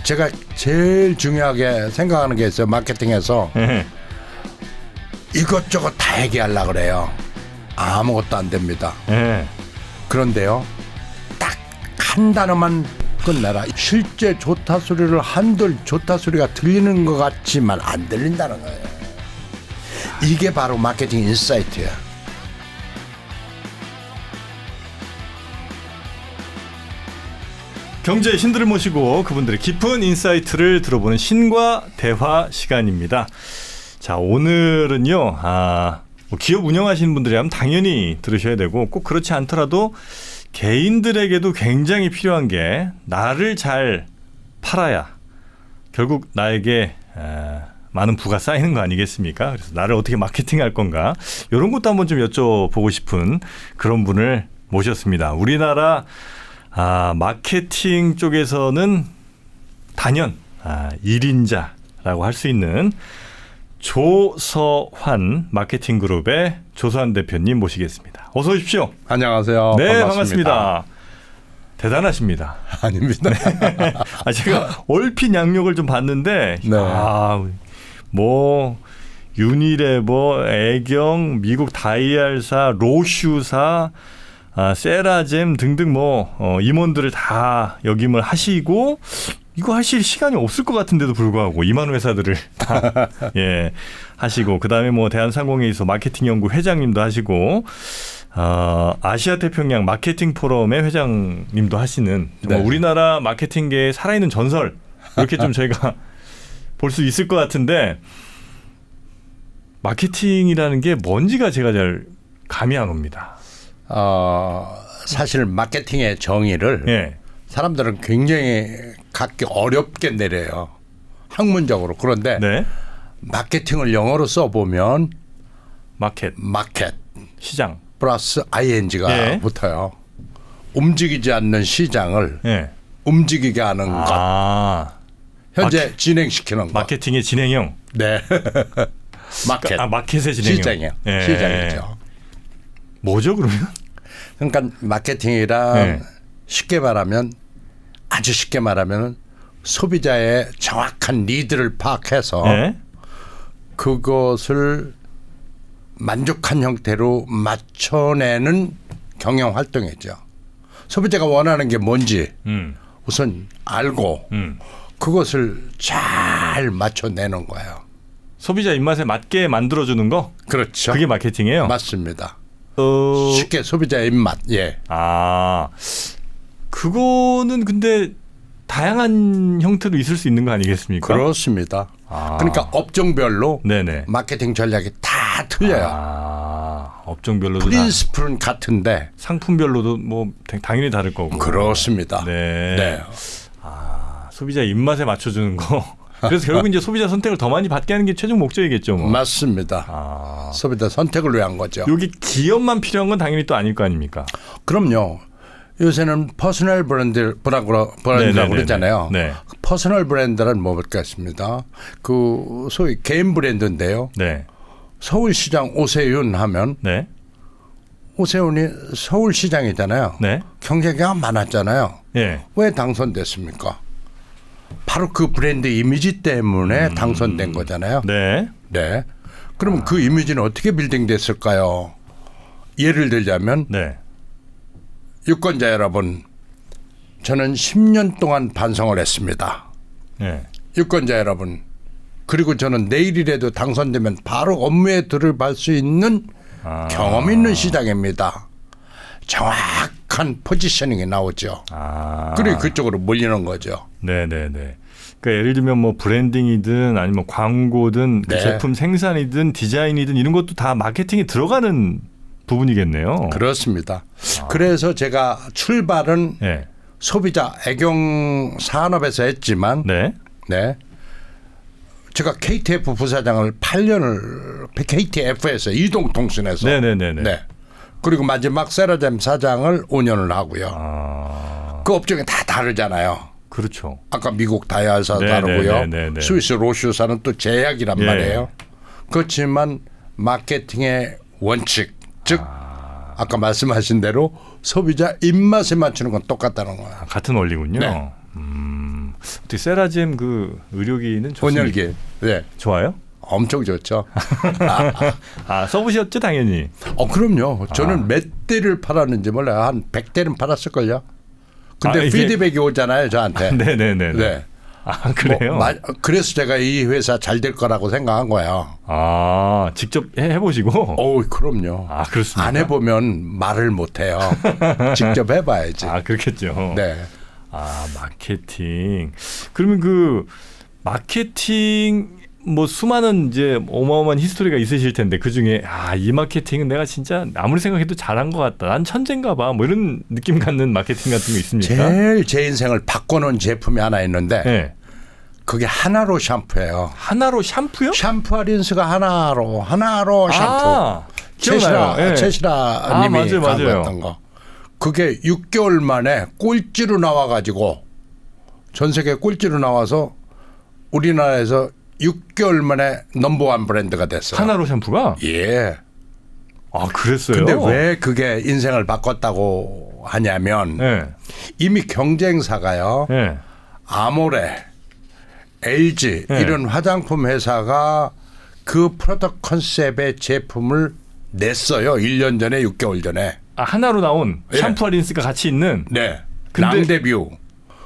제가 제일 중요하게 생각하는 게 있어요. 마케팅에서 이것저것 다 얘기하려고 그래요. 아무것도 안 됩니다. 그런데요, 딱 한 단어만 끝내라. 실제 좋다 소리를 한들 좋다 소리가 들리는 것 같지만 안 들린다는 거예요. 이게 바로 마케팅 인사이트야. 경제의 신들을 모시고 그분들의 깊은 인사이트를 들어보는 신과 대화 시간입니다. 자, 오늘은요, 뭐 기업 운영하시는 분들이라면 당연히 들으셔야 되고, 꼭 그렇지 않더라도 개인들에게도 굉장히 필요한 게, 나를 잘 팔아야 결국 나에게 많은 부가 쌓이는 거 아니겠습니까? 그래서 나를 어떻게 마케팅할 건가, 이런 것도 한번 좀 여쭤보고 싶은 그런 분을 모셨습니다. 우리나라 마케팅 쪽에서는 단연 1인자라고 할 수 있는 조서환 마케팅 그룹의 조서환 대표님 모시겠습니다. 어서 오십시오. 안녕하세요. 네, 반갑습니다. 반갑습니다. 대단하십니다. 아닙니다. 제가 얼핏 양력을 좀 봤는데, 네. 뭐 유니레버, 애경, 미국 다이알사, 로슈사, 세라젬 등등 임원들을 다 역임을 하시고, 이거 하실 시간이 없을 것 같은데도 불구하고 2만 회사들을 다 하시고, 그다음에 뭐 대한상공회의소 마케팅 연구 회장님도 하시고, 아시아 태평양 마케팅 포럼의 회장님도 하시는, 정말 우리나라 마케팅계의 살아있는 전설, 이렇게 좀 저희가 볼 수 있을 것 같은데, 마케팅이라는 게 뭔지가 제가 잘 감이 안 옵니다. 사실 마케팅의 정의를 사람들은 굉장히 갖기 어렵게 내려요. 학문적으로. 그런데 마케팅을 영어로 써보면 마켓 시장 플러스 ing가 붙어요. 움직이지 않는 시장을 움직이게 하는 것. 현재 진행시키는 것. 마케팅의 진행형. 네. 마켓의 진행형. 시장이죠. 뭐죠 그러면? 그러니까 마케팅이란 아주 쉽게 말하면 소비자의 정확한 니드를 파악해서 그것을 만족한 형태로 맞춰내는 경영 활동이죠. 소비자가 원하는 게 뭔지 우선 알고 그것을 잘 맞춰내는 거예요. 소비자 입맛에 맞게 만들어주는 거? 그렇죠. 그게 마케팅이에요? 맞습니다. 쉽게 소비자 입맛. 그거는 근데 다양한 형태로 있을 수 있는 거 아니겠습니까? 그렇습니다. 그러니까 업종별로 마케팅 전략이 다 틀려요. 업종별로도 프린시플은 같은데 상품별로도 뭐 당연히 다를 거고. 그렇습니다. 소비자 입맛에 맞춰주는 거. 그래서 결국 이제 소비자 선택을 더 많이 받게 하는 게 최종 목적이겠죠. 뭐. 맞습니다. 소비자 선택을 위한 거죠. 여기 기업만 필요한 건 당연히 또 아닐 거 아닙니까? 그럼요. 요새는 퍼스널 브랜드라고 그러잖아요. 퍼스널 브랜드란 뭐겠습니다. 그 소위 개인 브랜드인데요. 서울시장 오세훈 하면 오세훈이 서울시장이잖아요. 경쟁자가 많았잖아요. 왜 당선됐습니까? 바로 그 브랜드 이미지 때문에 당선된 거잖아요. 그러면 그 이미지는 어떻게 빌딩됐을까요? 예를 들자면 유권자 여러분, 저는 10년 동안 반성을 했습니다. 유권자 여러분, 그리고 저는 내일이라도 당선되면 바로 업무에 들어갈 수 있는 경험 있는 시장입니다. 정확한 포지셔닝이 나오죠. 그리고 그쪽으로 몰리는 거죠. 그러니까 예를 들면 뭐 브랜딩이든 아니면 광고든 그 제품 생산이든 디자인이든 이런 것도 다 마케팅에 들어가는 부분이겠네요. 그렇습니다. 그래서 제가 출발은 소비자 애경 산업에서 했지만 제가 KTF 부사장을 8년을 KTF에서 이동통신에서 그리고 마지막 세라젬 사장을 5년을 하고요. 그 업종이 다 다르잖아요. 그렇죠. 아까 미국 다이알사 다르고요. 스위스 로슈사는 또 제약이란 말이에요. 그렇지만 마케팅의 원칙, 즉 아까 말씀하신 대로 소비자 입맛에 맞추는 건 똑같다는 거예요. 같은 원리군요. 어떻게 세라젬 그 의료기는 좋습니까? 온열기. 네. 좋아요? 엄청 좋죠. 써보셨죠 당연히. 그럼요. 저는 몇 대를 팔았는지 몰라요. 한 100대는 팔았을걸요. 근데 이게- 피드백이 오잖아요, 저한테. 네네네. 네. 아 그래요? 그래서 제가 이 회사 잘 될 거라고 생각한 거예요. 아 직접 해보시고. 그럼요. 아 그렇습니까? 안 해보면 말을 못 해요. 직접 해봐야지. 아 그렇겠죠. 네. 아 마케팅. 그러면 그 마케팅 뭐 수많은 이제 어마어마한 히스토리가 있으실 텐데 그 중에 이 마케팅은 내가 진짜 아무리 생각해도 잘한 것 같다. 난 천재인가 봐. 뭐 이런 느낌 갖는 마케팅 같은 거 있습니까? 제일 제 인생을 바꿔놓은 제품이 하나 있는데 네. 그게 하나로 샴푸예요. 하나로 샴푸요? 샴푸와 린스가 하나로 샴푸. 기억나요. 예. 최시라님이 맞아요. 광고했던 거. 그게 6개월 만에 꼴찌로 나와가지고 전 세계 꼴찌로 나와서 우리나라에서 6개월 만에 넘버원 브랜드가 됐어요. 하나로 샴푸가? 예. 아 그랬어요. 근데 왜 그게 인생을 바꿨다고 하냐면 네. 이미 경쟁사가요. 네. 아모레, LG 네. 이런 화장품 회사가 그 프로덕트 컨셉의 제품을 냈어요. 1년 전에 6개월 전에. 하나로 나온 예. 샴푸와 린스가 같이 있는 네. 근데- 랑데뷰.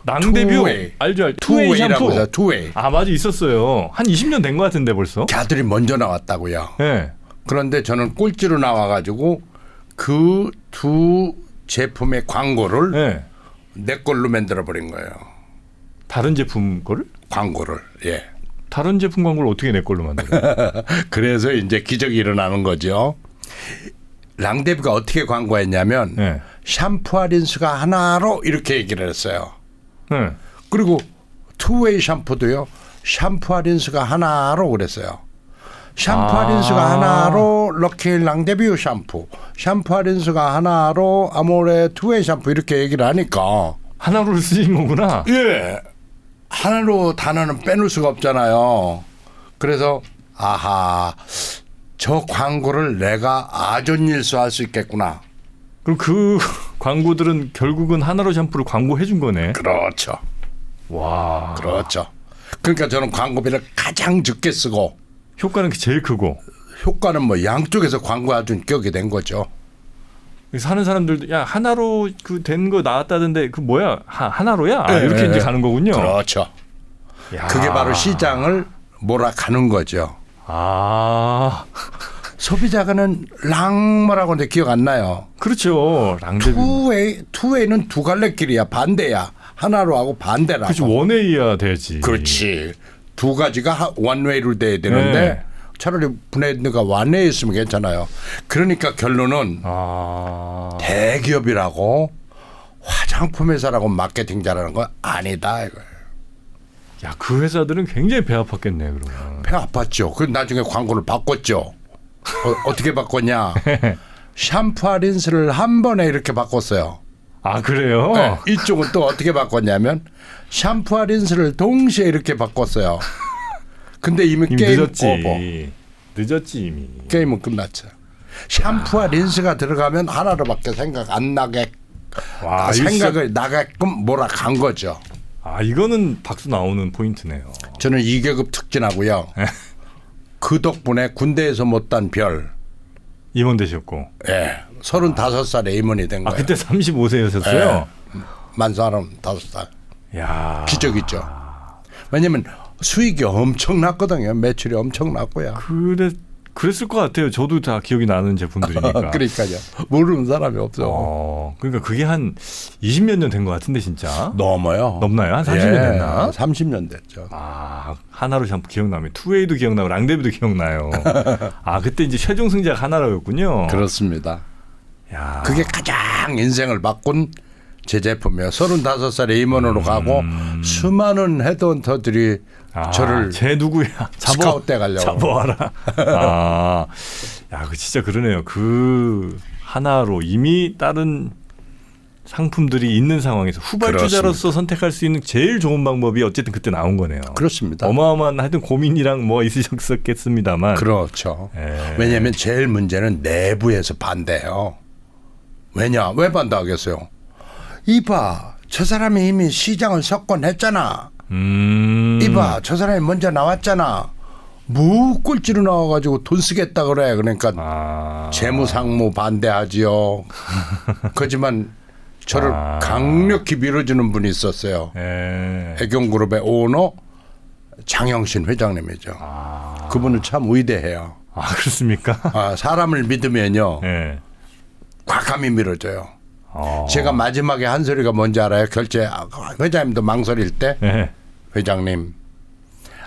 낭데뷰 투웨이. 알죠? 투웨이 투웨이라고 샴푸. 해서 투웨이. 맞아 있었어요. 한 20년 된 것 같은데 벌써. 걔들이 먼저 나왔다고요. 네. 그런데 저는 꼴찌로 나와가지고 그 두 제품의 광고를 네. 내 걸로 만들어버린 거예요. 다른 제품 거를? 광고를. 예. 다른 제품 광고를 어떻게 내 걸로 만들어요? 그래서 이제 기적이 일어나는 거죠. 랑데뷰가 어떻게 광고했냐면 네. 샴푸와 린스가 하나로 이렇게 얘기를 했어요. 네. 그리고 투웨이 샴푸도요. 샴푸와 린스가 하나로 그랬어요. 샴푸와 린스가 하나로 럭키 랑데뷰 샴푸, 샴푸와 린스가 하나로 아모레 투웨이 샴푸 이렇게 얘기를 하니까 하나로 쓰인 거구나. 예 하나로 단어는 빼놓을 수가 없잖아요. 그래서 아하 저 광고를 내가 아존일수할 수 있겠구나. 그럼 그 광고들은 결국은 하나로 샴푸를 광고해 준 거네. 그렇죠. 와. 그렇죠. 그러니까 저는 광고비를 가장 적게 쓰고 효과는 제일 크고. 효과는 뭐 양쪽에서 광고해준 격이 된 거죠. 그래서 하는 사람들도 야 하나로 그 된 거 나왔다던데 그 뭐야 하나로야 네, 이렇게 네, 이제 네. 가는 거군요. 그렇죠. 야. 그게 바로 시장을 몰아가는 거죠. 아 소비자가는 랑뭐라고 하는데 기억 안 나요. 그렇죠. 랑데뷰. 투웨이는 두 갈래 길이야. 반대야. 하나로 하고 반대라고. 그렇지 원웨이야 돼야지. 그렇지. 두 가지가 원웨이로 돼야 되는데 네. 차라리 브랜드가 원웨이 있으면 괜찮아요. 그러니까 결론은 대기업이라고 화장품 회사라고 마케팅 잘하는 건 아니다 이거예요. 야 그 회사들은 굉장히 배 아팠겠네 그러면. 배 아팠죠. 그 나중에 광고를 바꿨죠. 어떻게 바꿨냐? 샴푸와 린스를 한 번에 이렇게 바꿨어요. 아 그래요? 네, 이쪽은 또 어떻게 바꿨냐면 샴푸와 린스를 동시에 이렇게 바꿨어요. 근데 이미 게임 늦었지. 오버. 늦었지 이미. 게임은 끝났죠. 샴푸와 린스가 들어가면 하나로밖에 생각 안 나게 와, 생각을 나게끔 몰아간 거죠. 이거는 박수 나오는 포인트네요. 저는 2계급 특진하고요. 그 덕분에 군대에서 못 단 별. 임원 되셨고. 예. 35살에 임원이 된 거예요. 그때 35세였었어요. 만 35살. 야 기적이죠. 왜냐면 수익이 엄청났거든요. 매출이 엄청났고요. 그랬을 것 같아요. 저도 다 기억이 나는 제품들이니까. 그러니까요. 모르는 사람이 없어. 그러니까 그게 한 20몇 년 된 것 같은데 진짜. 넘어요. 넘나요? 한 30년 됐나? 30년 됐죠. 하나로 샴푸 기억나면 투웨이도 기억나고 랑데뷰도 기억나요. 그때 이제 최종 승자가 하나로였군요. 그렇습니다. 야. 그게 가장 인생을 바꾼 제 제품이에요. 35살에 임원으로 가고 수많은 헤드헌터들이 저를 쟤 누구야? 스카우트 때 가려고. 잡아와라. 야, 그 진짜 그러네요. 그 하나로 이미 다른 상품들이 있는 상황에서 후발주자로서 선택할 수 있는 제일 좋은 방법이 어쨌든 그때 나온 거네요. 그렇습니다. 어마어마한 하여튼 고민이랑 뭐 있으셨겠습니다만. 그렇죠. 왜냐하면 제일 문제는 내부에서 반대해요. 왜냐? 왜 반대하겠어요? 이봐, 저 사람이 이미 시장을 석권했잖아. 이봐 저 사람이 먼저 나왔잖아. 뭐 꼴찌로 나와가지고 돈 쓰겠다 그래. 그러니까 재무상무 반대하지요. 그렇지만 저를 강력히 밀어주는 분이 있었어요. 애경그룹의 오너 장영신 회장님이죠. 그분은 참 위대해요. 그렇습니까? 사람을 믿으면요. 과감히 밀어줘요. 제가 마지막에 한 소리가 뭔지 알아요? 결제 회장님도 망설일 때 회장님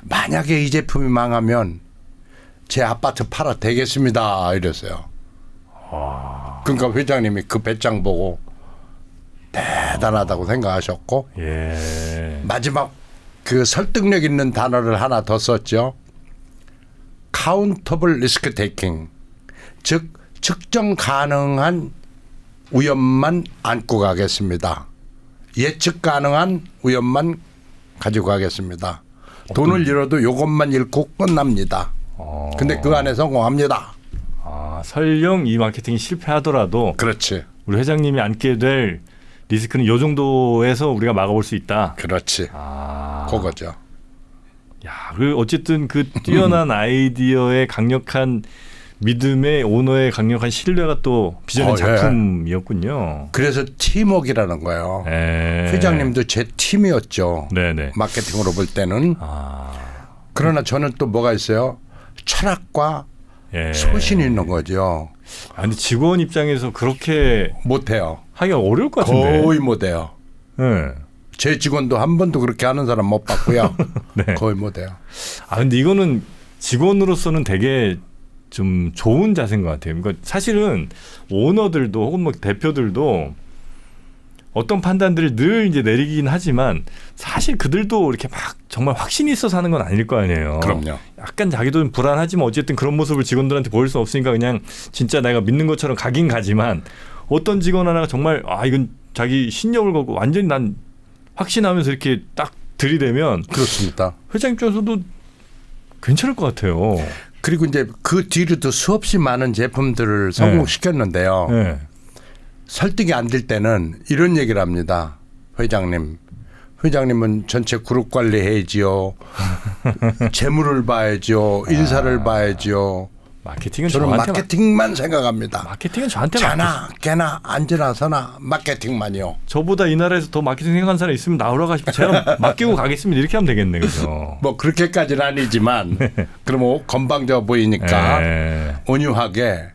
만약에 이 제품이 망하면 제 아파트 팔아 되겠습니다 이랬어요. 그러니까 회장님이 그 배짱 보고 대단하다고 생각하셨고 마지막 그 설득력 있는 단어를 하나 더 썼죠. 카운터블 리스크 테이킹, 즉 측정 가능한 위험만 안고 가겠습니다. 예측 가능한 위험만 가지고 가겠습니다. 돈을 잃어도 이것만 잃고 끝납니다. 근데 그 안에 성공합니다. 설령 이 마케팅이 실패하더라도 그렇지. 우리 회장님이 안게 될 리스크는 이 정도에서 우리가 막아볼 수 있다. 그렇지. 그거죠. 야, 그 어쨌든 그 뛰어난 아이디어의 강력한 믿음의 오너의 강력한 신뢰가 또 비전의 작품이었군요. 그래서 팀워크라는 거예요. 회장님도 제 팀이었죠. 네네. 마케팅으로 볼 때는. 그러나 저는 또 뭐가 있어요? 철학과 소신이 있는 거죠. 근데 직원 입장에서 그렇게 못해요. 하기가 어려울 것 같은데. 거의 못해요. 제 직원도 한 번도 그렇게 하는 사람 못 봤고요. 거의 못해요. 근데 이거는 직원으로서는 되게 좀 좋은 자세인 것 같아요. 그러니까 사실은 오너들도 혹은 뭐 대표들도 어떤 판단들을 늘 이제 내리긴 하지만 사실 그들도 이렇게 막 정말 확신이 있어서 하는 건 아닐 거 아니에요. 그럼요. 약간 자기도 좀 불안하지만 어쨌든 그런 모습을 직원들한테 보일 수 없으니까 그냥 진짜 내가 믿는 것처럼 가긴 가지만 어떤 직원 하나가 정말 이건 자기 신념을 걸고 완전히 난 확신하면서 이렇게 딱 들이대면 그렇습니다. 회장 입장에서도 괜찮을 것 같아요. 그리고 이제 그 뒤로도 수없이 많은 제품들을 성공시켰는데요. 설득이 안 될 때는 이런 얘기를 합니다. 회장님은 전체 그룹 관리해야지요. 재물을 봐야죠. 인사를 봐야죠. 마케팅은 저는 마케팅만 생각합니다. 마케팅은 저한테 자나 깨나 앉으나 서나 마케팅만이요. 저보다 이 나라에서 더 마케팅 생각하는 사람 있으면 나오라고 하시면 제가 맡기고 가겠습니다. 이렇게 하면 되겠네. 그죠? 뭐 그렇게까지는 아니지만 그럼 건방져 보이니까 온유하게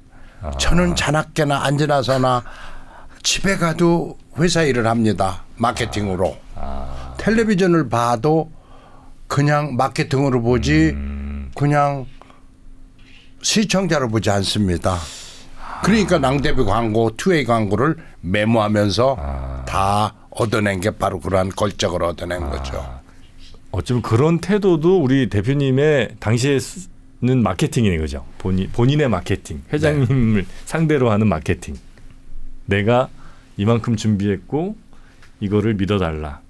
저는 자나 깨나 앉으나 서나 집에 가도 회사 일을 합니다. 마케팅으로. 텔레비전을 봐도 그냥 마케팅으로 보지 그냥 시청자로 보지 않습니다. 그러니까 낭대비 광고, 투웨이 광고를 메모하면서 다 얻어낸 게 바로 그러한 걸작을 얻어낸 거죠. 어쩌면 그런 태도도 우리 대표님의 당시에는 마케팅이네, 그죠? 본인의 마케팅, 회장님을 상대로 하는 마케팅. 내가 이만큼 준비했고 이거를 믿어달라.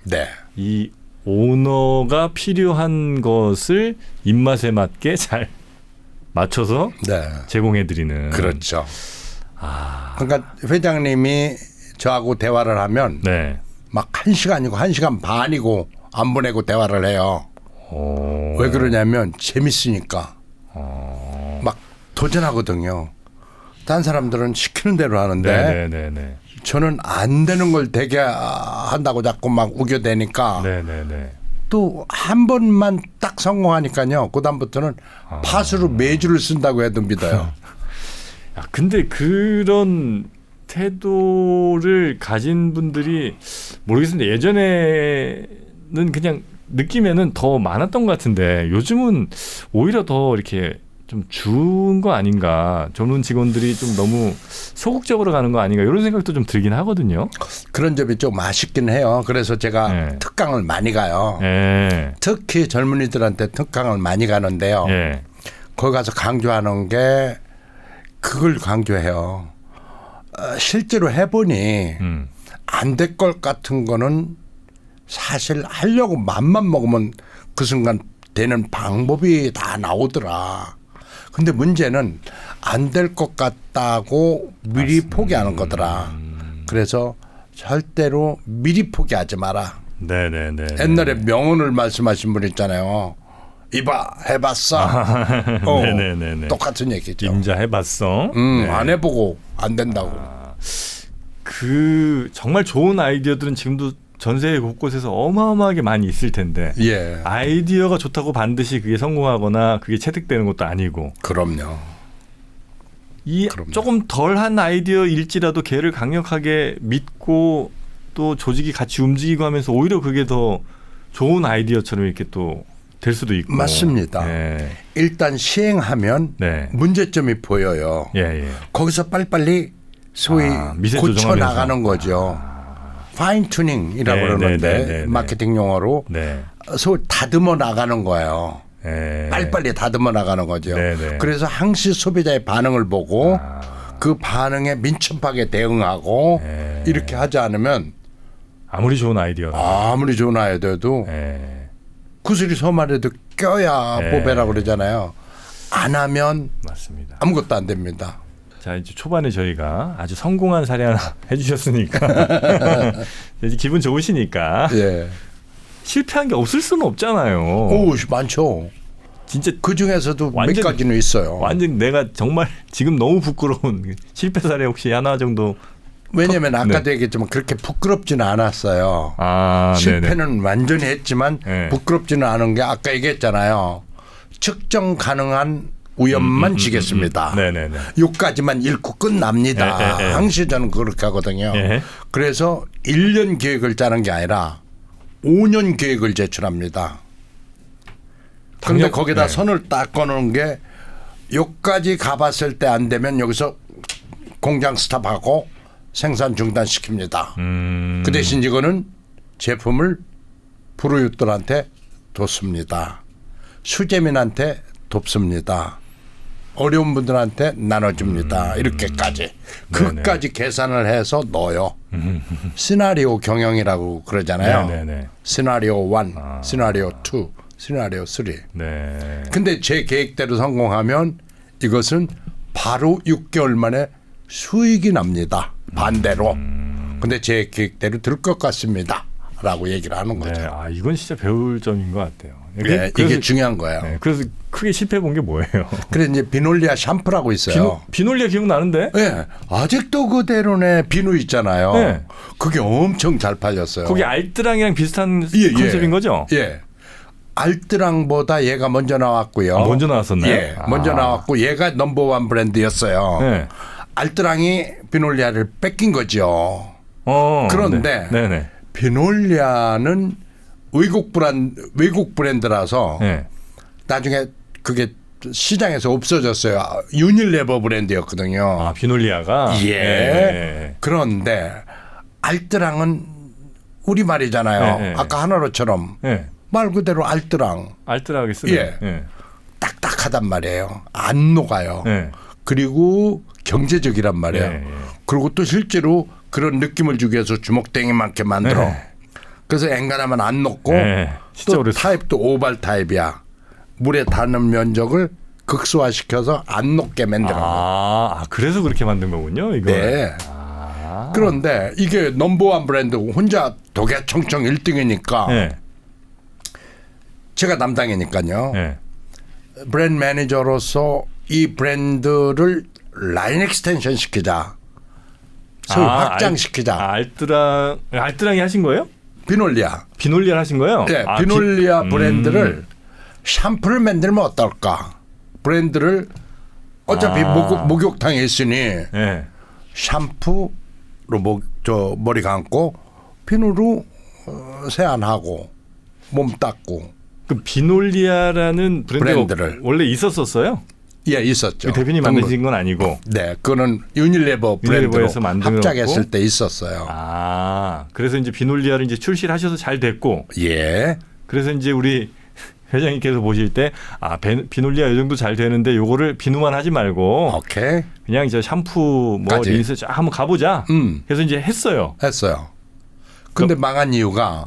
이 오너가 필요한 것을 입맛에 맞게 잘 맞춰서 제공해드리는. 그렇죠. 그러니까 회장님이 저하고 대화를 하면 막 1시간이고 1시간 반이고 안 보내고 대화를 해요. 왜 그러냐면 재밌으니까. 막 도전하거든요. 딴 사람들은 시키는 대로 하는데 저는 안 되는 걸 되게 한다고 자꾸 막 우겨대니까 또 한 번만 딱 성공하니까요. 그다음부터는 파수로 매주를 쓴다고 해도 믿어요. 근데 그런 태도를 가진 분들이 모르겠습니다. 예전에는 그냥 느끼면은 더 많았던 것 같은데 요즘은 오히려 더 이렇게 좀 주운 거 아닌가. 젊은 직원들이 좀 너무 소극적으로 가는 거 아닌가 이런 생각도 좀 들긴 하거든요. 그런 점이 좀 아쉽긴 해요. 그래서 제가 특강을 많이 가요. 특히 젊은이들한테 특강을 많이 가는데요. 거기 가서 강조하는 게 그걸 강조해요. 실제로 해보니 안 될 것 같은 거는 사실 하려고 맘만 먹으면 그 순간 되는 방법이 다 나오더라. 근데 문제는 안 될 것 같다고 미리 포기하는 거더라. 그래서 절대로 미리 포기하지 마라. 네네네. 옛날에 명언을 말씀하신 분 있잖아요. 이봐 해봤어. 네네네. 똑같은 얘기죠. 임자 해봤어. 네. 안 해보고 안 된다고. 그 정말 좋은 아이디어들은 지금도 전 세계 곳곳에서 어마어마하게 많이 있을 텐데 예. 아이디어가 좋다고 반드시 그게 성공하거나 그게 채택되는 것도 아니고 그럼요. 조금 덜한 아이디어일지라도 걔를 강력하게 믿고 또 조직이 같이 움직이고 하면서 오히려 그게 더 좋은 아이디어처럼 이렇게 또 될 수도 있고. 맞습니다. 네. 일단 시행하면 네. 문제점이 보여요. 예. 거기서 빨리빨리 소위 미세 고쳐 조정하면서. 나가는 거죠. 파인 튜닝이라고 그러는데 마케팅 용어로 소위 다듬어 나가는 거예요. 빨리빨리 다듬어 나가는 거죠. 그래서 항시 소비자의 반응을 보고 그 반응에 민첩하게 대응하고 이렇게 하지 않으면 아무리 좋은 아이디어도 구슬이 소말에도 껴야 뽑으라고 그러잖아요. 안 하면 맞습니다. 아무것도 안 됩니다. 자, 이제 초반에 저희가 아주 성공한 사례 하나 해주셨으니까 이제 기분 좋으시니까 실패한 게 없을 수는 없잖아요. 오, 많죠. 진짜 그 중에서도 몇 가지는 있어요. 완전 내가 정말 지금 너무 부끄러운 실패 사례 혹시 하나 정도. 왜냐하면 아까도 얘기했지만 그렇게 부끄럽지는 않았어요. 실패는 완전히 했지만 부끄럽지는 않은 게 아까 얘기했잖아요. 측정 가능한 위험만 지겠습니다. 요까지만 읽고 끝납니다. 항시 저는 그렇게 하거든요. 그래서 1년 계획을 짜는 게 아니라 5년 계획을 제출합니다. 그런데 거기다 선을 딱 꺼놓은 게 요까지 가봤을 때 안 되면 여기서 공장 스탑하고 생산 중단시킵니다. 그 대신 이거는 제품을 불우이웃들한테 돕습니다. 수재민한테 돕습니다. 어려운 분들한테 나눠줍니다. 이렇게까지. 그까지 계산을 해서 넣어요. 시나리오 경영이라고 그러잖아요. 시나리오 1, 시나리오 2, 시나리오 3. 근데 제 계획대로 성공하면 이것은 바로 6개월 만에 수익이 납니다. 반대로. 근데 제 계획대로 될 것 같습니다. 라고 얘기를 하는 거죠. 이건 진짜 배울 점인 것 같아요. 이게 중요한 거예요. 그래서 크게 실패해 본 게 뭐예요? 그래 이제 비놀리아 샴푸라고 있어요. 비놀리아 기억나는데? 네. 아직도 그대로네 비누 있잖아요. 그게 엄청 잘 팔렸어요. 거기 알뜰랑이랑 비슷한 컨셉인 거죠? 알뜰랑보다 얘가 먼저 나왔고요. 먼저 나왔었나요? 먼저 나왔고 얘가 넘버원 브랜드였어요. 알뜰랑이 비놀리아를 뺏긴 거죠. 그런데 비놀리아는 외국 브랜드라서 나중에 그게 시장에서 없어졌어요. 유닐레버 브랜드였거든요. 비놀리아가? 그런데 알뜰랑은 우리말이잖아요. 아까 하나로처럼 말 그대로 알뜰하게 쓰네. 딱딱하단 말이에요. 안 녹아요. 그리고 경제적이란 말이에요. 그리고 또 실제로 그런 느낌을 주기 위해서 주먹댕이만큼 만들어. 그래서 엔간하면 안 녹고 또 타입도 오발 타입이야. 물에 닿는 면적을 극소화시켜서 안 녹게 만들어. 그래서 그렇게 만든 거군요. 이거. 그런데 이게 넘버원 브랜드고 혼자 도개청청 1등이니까 제가 담당이니까요. 브랜드 매니저로서 이 브랜드를 라인 익스텐션 시키자. 소위 확장시키자. 알뜰랑이 하신 거예요? 비놀리아 하신 거예요? 비놀리아 브랜드를 샴푸를 만들면 어떨까? 브랜드를 어차피 목욕탕에 있으니 샴푸로 머리 감고 비누로 세안하고 몸 닦고. 그 비놀리아라는 브랜드를 원래 있었었어요? 있었죠. 대표님 만드신 건 아니고. 그거는 유닐레버 브랜드로 합작했을 때 있었어요. 그래서 이제 비놀리아를 이제 출시를 하셔서 잘 됐고. 그래서 이제 우리 회장님께서 보실 때 비놀리아 이 정도 잘 되는데 요거를 비누만 하지 말고 그냥 이제 샴푸 린스 한번 가보자. 그래서 이제 했어요. 근데 망한 이유가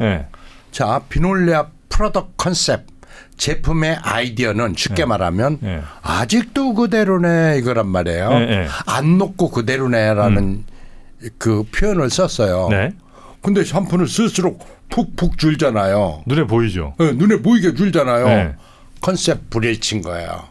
자 비놀리아 프로덕트 컨셉 제품의 아이디어는 쉽게 말하면 아직도 그대로네 이거란 말이에요. 안 녹고 그대로네라는 그 표현을 썼어요. 근데 샴푸는 쓸수록 푹푹 줄잖아요. 눈에 보이죠. 네, 눈에 보이게 줄잖아요. 네. 컨셉 불일치인 거예요.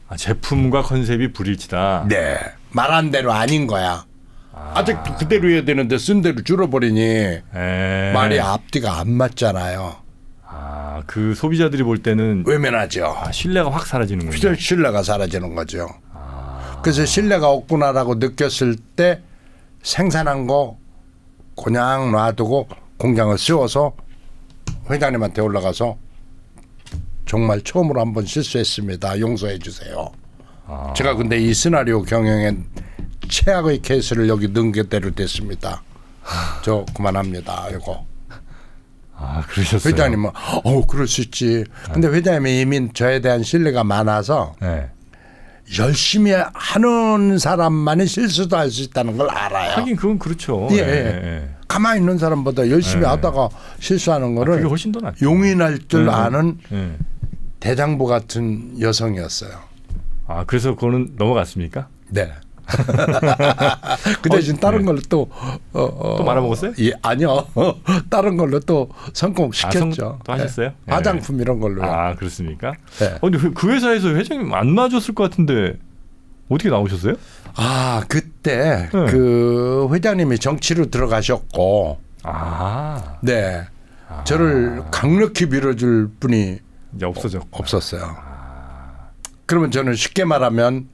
아, 제품과 컨셉이 불일치다. 네. 말한 대로 아닌 거야. 아직도 그대로 해야 되는데 쓴 대로 줄어버리니 말이 앞뒤가 안 맞잖아요. 아, 그 소비자들이 볼 때는 외면하죠. 신뢰가 확 사라지는군요. 신뢰가 사라지는 거죠. 그래서 신뢰가 없구나라고 느꼈을 때 생산한 거 그냥 놔두고 공장을 세워서 회장님한테 올라가서 정말 처음으로 한번 실수했습니다. 용서해 주세요. 제가 근데 이 시나리오 경영에 최악의 케이스를 여기 넣은 게 대로 됐습니다. 저 그만합니다. 이거. 아, 그러셨어요. 회장님은 그럴 수 있지. 근데 회장님이 이미 저에 대한 신뢰가 많아서 네. 열심히 하는 사람만이 실수도 할 수 있다는 걸 알아요. 하긴 그건 그렇죠. 예. 예. 가만히 있는 사람보다 열심히 하다가 실수하는 거를 그게 훨씬 더 낫죠. 용인할 줄 아는 네. 대장부 같은 여성이었어요. 아, 그래서 그거는 넘어갔습니까? 네. 그 대신 다른 걸로 또 말아먹었어요? 예, 아니요. 다른 걸로 또 성공시켰죠. 또 하셨어요? 네. 화장품 이런 걸로요. 아, 그렇습니까? 네. 근데 그 회사에서 회장님 안 놔줬을 것 같은데 어떻게 나오셨어요? 아, 그때 그 회장님이 정치로 들어가셨고 네. 저를 강력히 밀어줄 분이 이제 없었어요. 그러면 저는 쉽게 말하면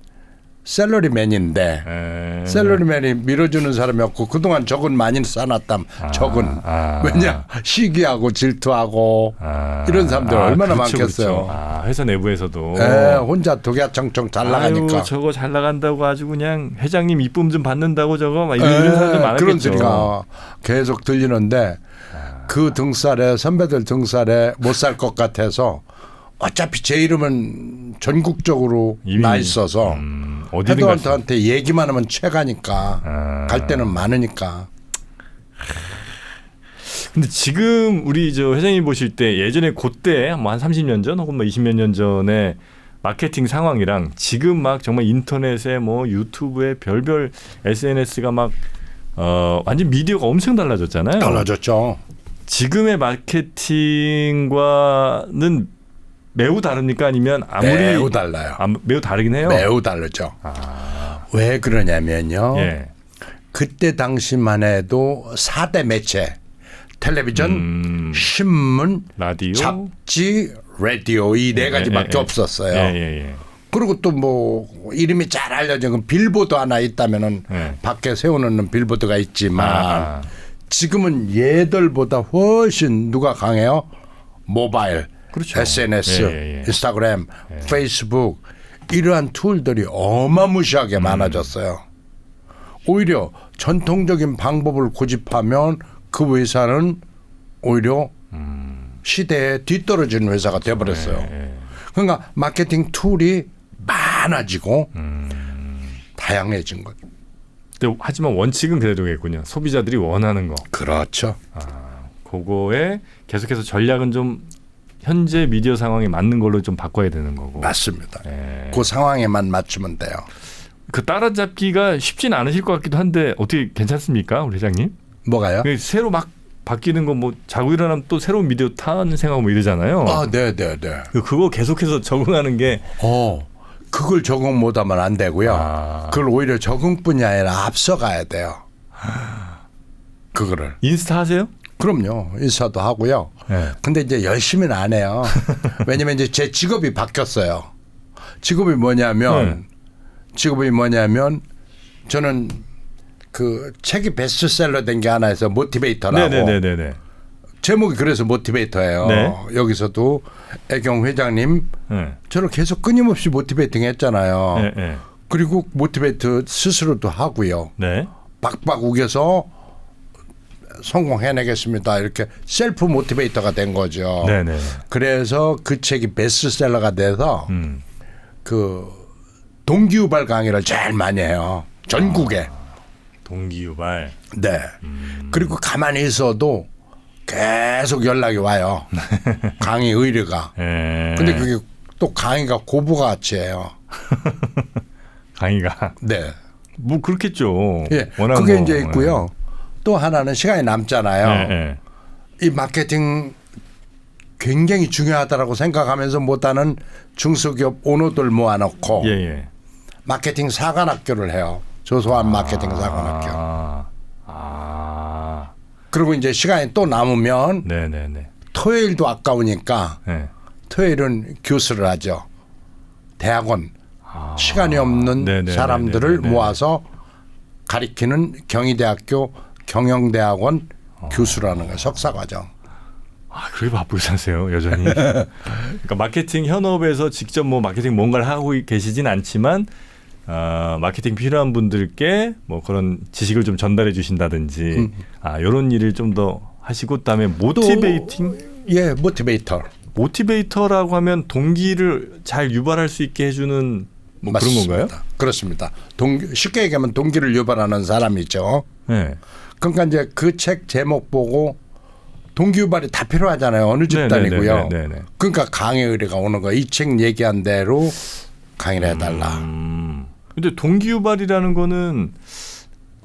샐러리맨인데 샐러리맨이 밀어주는 사람이 없고 그동안 적은 많이 쌓아놨담. 적은. 왜냐 시기하고 질투하고 이런 사람들 얼마나 그렇죠, 많겠어요. 그렇죠. 회사 내부에서도 혼자 독야청청 잘 나가니까. 아유, 저거 잘 나간다고 아주 그냥 회장님 이쁨 좀 받는다고 저거 막 이런 사람들 많았겠죠. 그런 소리가 계속 들리는데 그 등살에 선배들 등살에 못 살 것 같아서 어차피 제 이름은 전국적으로 나 있어서 헤드헌터한테 얘기만 하면 최가니까 갈 데는 많으니까. 근데 지금 우리 저 회장님 보실 때 예전에 그때 뭐 한 30년 전 혹은 뭐 20몇 년 전에 마케팅 상황이랑 지금 막 정말 인터넷에 뭐 유튜브에 별별 SNS가 막 완전 미디어가 엄청 달라졌잖아요. 달라졌죠. 지금의 마케팅과는 매우 다릅니까? 아니면 아무리 매우 달라요. 매우 다르긴 해요. 매우 다르죠. 왜 그러냐면요. 그때 당시만 해도 4대 매체 텔레비전, 신문, 라디오, 잡지, 라디오 이 네 가지밖에 없었어요. 그리고 또 뭐 이름이 잘 알려진 빌보드 하나 있다면은 밖에 세워놓는 빌보드가 있지만 지금은 얘들보다 훨씬 누가 강해요? 모바일, 그렇죠. SNS, 인스타그램, 페이스북 이러한 툴들이 어마무시하게 많아졌어요. 오히려 전통적인 방법을 고집하면 그 회사는 오히려 시대에 뒤떨어진 회사가 돼버렸어요. 그러니까 마케팅 툴이 많아지고 다양해진 거죠. 하지만 원칙은 그대로겠군요. 소비자들이 원하는 거. 그렇죠. 그거에 계속해서 전략은 좀 현재 미디어 상황에 맞는 걸로 좀 바꿔야 되는 거고. 맞습니다. 그 상황에만 맞추면 돼요. 그 따라잡기가 쉽진 않으실 것 같기도 한데 어떻게 괜찮습니까, 우리 회장님? 뭐가요? 새로 막 바뀌는 거 뭐 자고 일어나면 또 새로운 미디어 타는 생각하고 뭐 이러잖아요. 네. 그거 계속해서 적응하는 게. 그걸 적응 못하면 안 되고요. 그걸 오히려 적응뿐이 아니라 앞서가야 돼요. 그거를. 인스타 하세요? 그럼요. 인스타도 하고요. 근데 이제 열심히는 안 해요. 왜냐면 이제 제 직업이 바뀌었어요. 직업이 뭐냐면 저는 그 책이 베스트셀러 된 게 하나 있어요. 모티베이터라고. 네네네네. 제목이 그래서 모티베이터예요. 네. 여기서도 애경 회장님 저를 계속 끊임없이 모티베이팅 했잖아요. 그리고 모티베이터 스스로도 하고요. 박박 우겨서 성공해내겠습니다. 이렇게 셀프 모티베이터가 된 거죠. 그래서 그 책이 베스트셀러가 돼서 그 동기유발 강의를 제일 많이 해요. 전국에. 동기유발. 네. 그리고 가만히 있어도 계속 연락이 와요. 강의 의뢰가. 근데 그게 또 강의가 고부가치 해요. 강의가. 네. 뭐 그렇겠죠. 워낙 그게 이제 있고요. 또 하나는 시간이 남잖아요. 네, 네. 이 마케팅 굉장히 중요하다라고 생각하면서 못하는 중소기업 오너들 모아놓고 예, 예. 마케팅 사관학교를 해요. 조소한 마케팅 사관학교. 그리고 이제 시간이 또 남으면 네네네. 토요일도 아까우니까 네. 토요일은 교수를 하죠. 대학원 시간이 없는 네네네네네. 사람들을 모아서 가리키는 경희대학교 경영대학원 교수라는 거예요. 석사과정. 그렇게 바쁘게 사세요, 여전히. 그러니까 마케팅 현업에서 직접 뭐 마케팅 뭔가를 하고 계시진 않지만 마케팅 필요한 분들께 뭐 그런 지식을 좀 전달해 주신다든지 이런 일을 좀 더 하시고 그다음에 모티베이팅. 예, 모티베이터. 모티베이터라고 하면 동기를 잘 유발할 수 있게 해주는 뭐 그런 건가요? 그렇습니다. 쉽게 얘기하면 동기를 유발하는 사람이죠. 네. 그러니까 이제 그 책 제목 보고 동기 유발이 다 필요하잖아요. 어느 집단이고요. 네네네네네. 그러니까 강의 의뢰가 오는 거예요. 이 책 얘기한 대로 강의를 해달라. 근데 동기 유발이라는 거는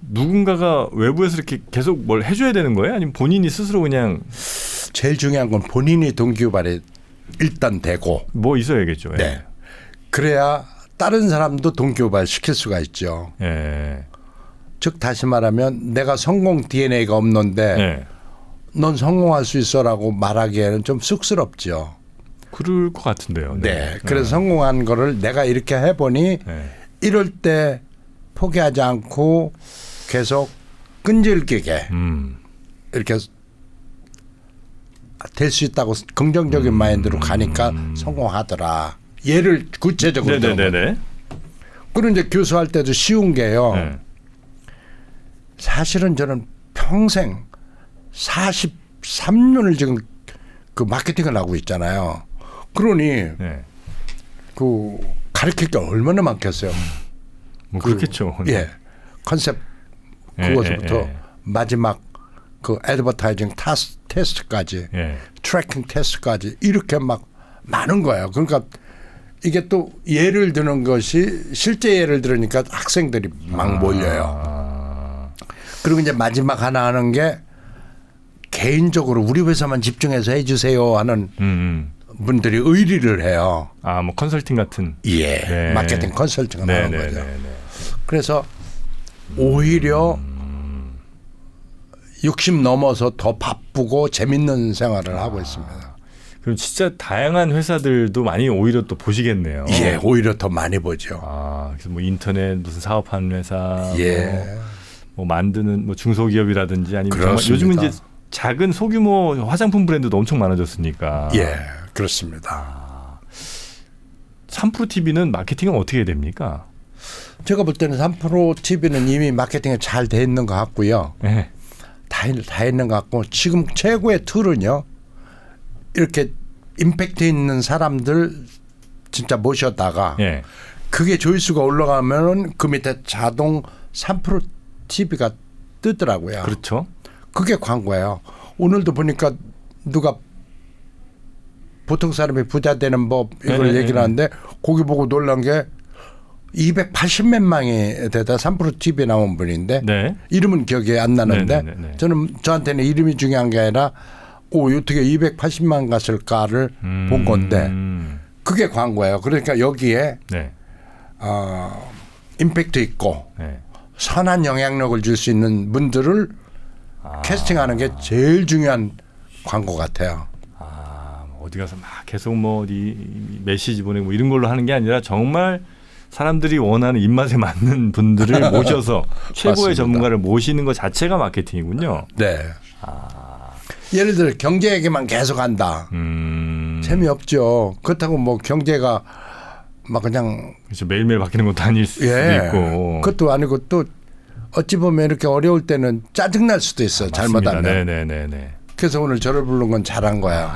누군가가 외부에서 이렇게 계속 뭘 해줘야 되는 거예요? 아니면 본인이 스스로 그냥 제일 중요한 건 본인이 동기 유발이 일단 되고 뭐 있어야겠죠. 예. 네. 그래야 다른 사람도 동기 유발 시킬 수가 있죠. 예. 즉 다시 말하면 내가 성공 DNA가 없는데 예. 넌 성공할 수 있어라고 말하기에는 좀 쑥스럽죠. 그럴 것 같은데요. 네. 그래서 성공한 거를 내가 이렇게 해보니 이럴 때 포기하지 않고 계속 끈질기게 이렇게 될 수 있다고 긍정적인 마인드로 가니까 성공하더라. 예를 구체적으로 네네네. 그리고 이제 교수할 때도 쉬운 게요. 네. 사실은 저는 평생 43년을 지금 그 마케팅을 하고 있잖아요. 그러니 그 가르칠 게 얼마나 많겠어요. 뭐 그렇겠죠. 예, 컨셉 그것부터 마지막 그 애드버타이징 테스트까지, 트래킹 테스트까지 이렇게 막 많은 거예요. 그러니까 이게 또 예를 드는 것이 실제 예를 들으니까 학생들이 막 몰려요. 그리고 이제 마지막 하나 하는 게 개인적으로 우리 회사만 집중해서 해주세요 하는 분들이 의리를 해요. 뭐 컨설팅 같은. 예, 네. 마케팅 컨설팅을 하는 거죠. 네. 그래서 오히려 60 넘어서 더 바쁘고 재밌는 생활을 하고 있습니다. 그럼 진짜 다양한 회사들도 많이 오히려 또 보시겠네요. 예, 오히려 더 많이 보죠. 그래서 뭐 인터넷 무슨 사업하는 회사, 예, 뭐 만드는 뭐 중소기업이라든지 아니면 그렇습니다. 요즘은 이제 작은 소규모 화장품 브랜드도 엄청 많아졌으니까. 예, 그렇습니다. 3프로 TV는 마케팅은 어떻게 해야 됩니까? 제가 볼 때는 3프로 TV는 이미 마케팅이 잘 돼 있는 것 같고요. 네. 다 있는 것 같고 지금 최고의 툴은요. 이렇게 임팩트 있는 사람들 진짜 모셨다가 그게 조회수가 올라가면 그 밑에 자동 3프로 TV가 뜨더라고요. 그렇죠. 그게 광고예요. 오늘도 보니까 누가 보통 사람이 부자 되는 법 이걸 얘기를 하는데 거기 보고 놀란 게 280몇 명이 되다 3프로 TV에 나온 분인데 이름은 기억이 안 나는데 저한테는 이름이 중요한 게 아니라 어떻게 280만 갔을까를 본 건데 그게 광고예요. 그러니까 여기에 임팩트 있고 선한 영향력을 줄 수 있는 분들을 캐스팅하는 게 제일 중요한 광고 같아요. 어디 가서 막 계속 뭐 어디 메시지 보내고 이런 걸로 하는 게 아니라 정말 사람들이 원하는 입맛에 맞는 분들을 모셔서 최고의 맞습니다. 전문가를 모시는 것 자체가 마케팅이군요. 네. 예를 들어 경제 얘기만 계속 한다. 재미없죠. 그렇다고 뭐 경제가 막 그냥 그렇죠. 매일매일 바뀌는 것도 아닐 수도 있고. 그것도 아니고 또 어찌 보면 이렇게 어려울 때는 짜증날 수도 있어요. 잘못하면. 네네네. 그래서 오늘 저를 부른 건 잘한 거야.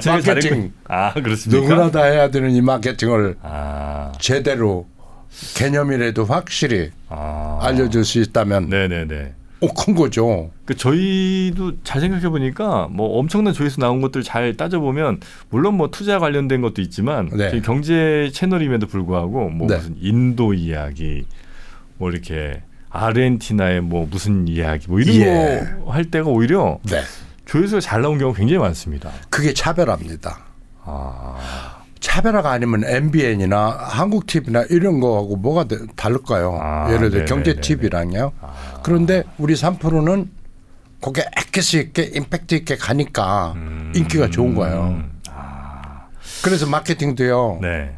마케팅. 그렇습니까? 누구나 다 해야 되는 이 마케팅을 제대로 개념이라도 확실히 알려줄 수 있다면 네네네. 큰 거죠. 저희도 잘 생각해 보니까 뭐 엄청난 조회수 나온 것들 잘 따져보면 물론 뭐 투자 관련된 것도 있지만 저희 경제 채널임에도 불구하고 뭐 무슨 인도 이야기 뭐 이렇게 아르헨티나의 뭐 무슨 이야기 뭐 이런 예. 거 할 때가 오히려 네. 조회수가 잘 나온 경우가 굉장히 많습니다. 그게 차별화입니다. 아, 차별화가 아니면 MBN이나 한국 TV나 이런 거하고 뭐가 다를까요? 예를 들어 경제 TV랑요. 그런데 우리 3프로는 그게 액기스 있게 임팩트 있게 가니까 인기가 좋은 거예요. 그래서 마케팅도요. 네.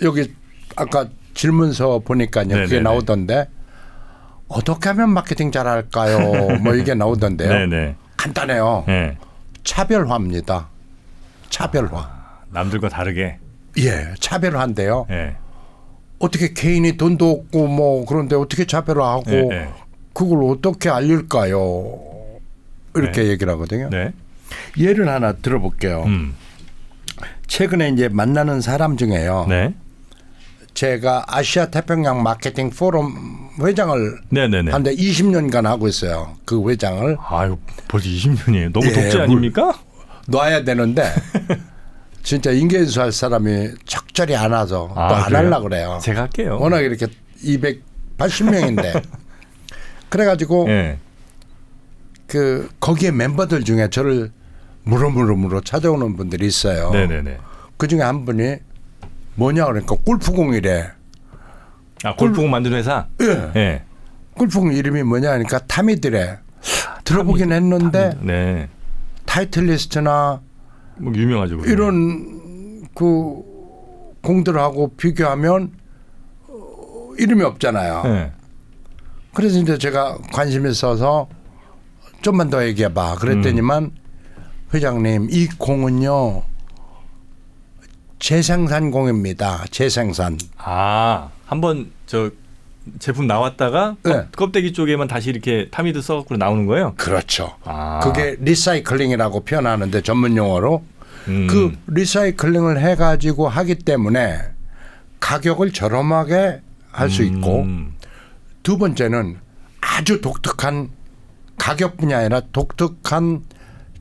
여기 아까 질문서 보니까요. 그게 네네네. 나오던데 어떻게 하면 마케팅 잘할까요? 뭐 이게 나오던데요. 네네. 간단해요. 네. 차별화입니다. 차별화. 남들과 다르게. 예, 차별화인데요. 네. 어떻게 개인이 돈도 없고 뭐 그런데 어떻게 차별화하고 네. 그걸 어떻게 알릴까요? 이렇게 네. 얘기를 하거든요. 네. 예를 하나 들어볼게요. 최근에 이제 만나는 사람 중에요. 네. 제가 아시아 태평양 마케팅 포럼 회장을 네네네. 한데 20년간 하고 있어요. 그 회장을 아유, 벌써 20년이에요. 너무 예, 독재 아닙니까? 놔야 되는데 진짜 인계인수 할 사람이 적절히 안 와서 또 안 그래요? 하려고 그래요. 제가 할게요. 워낙 이렇게 280명인데 그래가지고 네. 그 거기에 멤버들 중에 저를 물어 찾아오는 분들이 있어요. 네네네. 그 중에 한 분이 뭐냐 그러니까 골프공이래. 아, 골프공 만드는 회사? 예. 네. 골프공 이름이 뭐냐 하니까 타미드래. 들어보긴 했는데 네. 타이틀리스트나 뭐 유명하죠. 그게. 이런 그 공들하고 비교하면 이름이 없잖아요. 네. 그래서 이제 제가 관심 있어서 좀만 더 얘기해봐. 그랬더니만 회장님 이 공은요 재생산 공입니다. 재생산. 아, 한번 저 제품 나왔다가 네. 껍데기 쪽에만 다시 이렇게 타미드 써갖고 나오는 거예요? 그렇죠. 아. 그게 리사이클링이라고 표현하는데 전문 용어로 그 리사이클링을 해가지고 하기 때문에 가격을 저렴하게 할 수 있고 두 번째는 아주 독특한 가격뿐이 아니라 독특한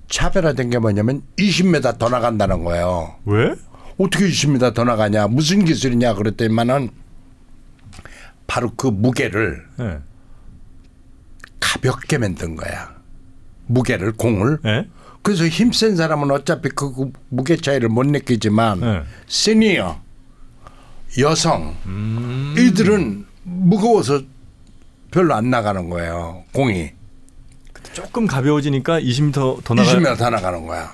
차별화된 게 뭐냐면 20m 더 나간다는 거예요. 왜? 어떻게 20m 더 나가냐 무슨 기술이냐 그랬더니만은 바로 그 무게를 네. 가볍게 만든 거야. 무게를 공을. 네? 그래서 힘센 사람은 어차피 그 무게 차이를 못 느끼지만 네. 시니어 여성 이들은 무거워서 별로 안 나가는 거예요. 공이 조금 가벼워지니까 20m 더 나가. 20m 더 나가는 거야.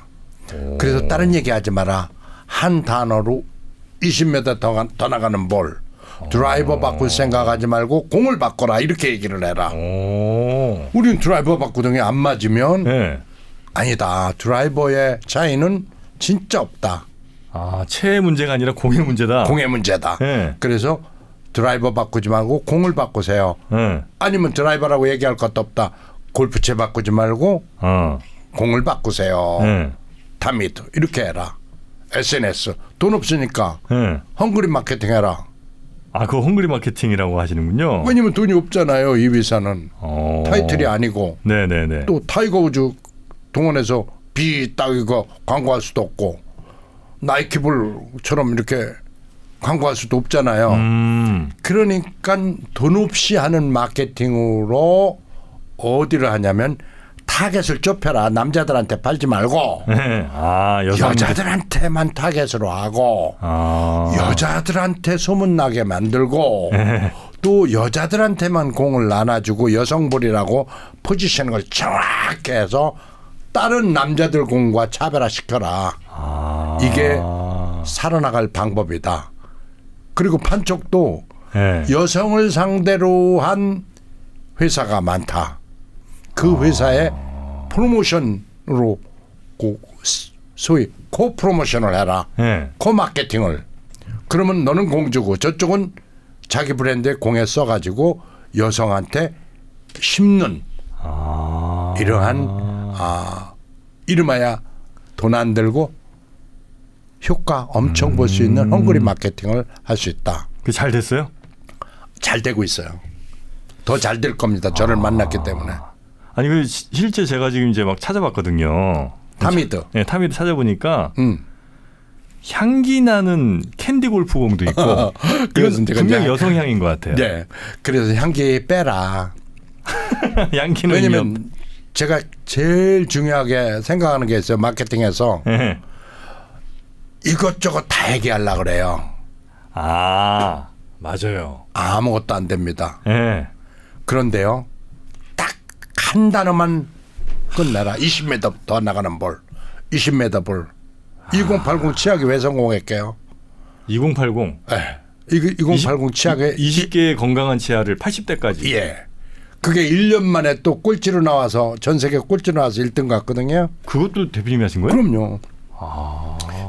그래서 다른 얘기하지 마라. 한 단어로 20m 더 나가는 볼. 드라이버 바꿀 생각하지 말고 공을 바꿔라 이렇게 얘기를 해라. 오. 우리는 드라이버 바꾸던 게 안 맞으면 네. 아니다. 드라이버의 차이는 진짜 없다. 아, 체의 문제가 아니라 공의 문제다. 공의 문제다. 네. 그래서 드라이버 바꾸지 말고 공을 바꾸세요. 네. 아니면 드라이버라고 얘기할 것도 없다. 골프채 바꾸지 말고 공을 바꾸세요. 네. 타미드 이렇게 해라. SNS 돈 없으니까 네. 헝그리 마케팅 해라. 아, 그거 헝그리 마케팅이라고 하시는군요. 왜냐면 돈이 없잖아요. 이 회사는 어. 타이틀이 아니고 네네네. 또 타이거 우즈 동원해서 비 딱 이거 광고할 수도 없고 나이키볼처럼 이렇게 광고할 수도 없잖아요. 그러니까 돈 없이 하는 마케팅으로 어디를 하냐면 타겟을 좁혀라. 남자들한테 팔지 말고 네. 아, 여자들한테만 타겟으로 하고 여자들한테 소문나게 만들고 또 여자들한테만 공을 나눠주고 여성볼이라고 포지셔닝을 정확히 해서 다른 남자들 공과 차별화시켜라. 이게 살아나갈 방법이다. 그리고 판촉도 네. 여성을 상대로 한 회사가 많다. 그 회사의 프로모션으로 소위 코프로모션을 해라. 네. 코마케팅을. 그러면 너는 공주고 저쪽은 자기 브랜드에 공에 써가지고 여성한테 심는 이러한 이름하여 돈 안 들고 효과 엄청 볼 수 있는 헝그리 마케팅을 할 수 있다. 그 잘 됐어요? 잘 되고 있어요. 더 잘 될 겁니다. 저를 만났기 때문에. 아니 그 실제 제가 지금 이제 막 찾아봤거든요. 타미드. 네, 타미드 찾아보니까 향기 나는 캔디 골프공도 있고 그래서 이건 제가 분명 이제- 여성향인 것 같아요. 네. 그래서 향기 빼라. 향기는 왜냐면 제가 제일 중요하게 생각하는 게 있어요. 마케팅에서 네. 이것저것 다 얘기하려고 그래요. 아 맞아요. 아무것도 안 됩니다. 네. 그런데요. 딱 한 단어만 끝내라. 20m 더 나가는 볼. 20m 볼. 2080 치약이 왜 성공할게요? 2080 예. 2080 치약에 20개의 건강한 치아를 80대까지. 예. 그게 1년 만에 또 꼴찌로 나와서 전 세계 꼴찌로 나와서 1등 갔거든요. 그것도 대표님이 하신 거예요? 그럼요.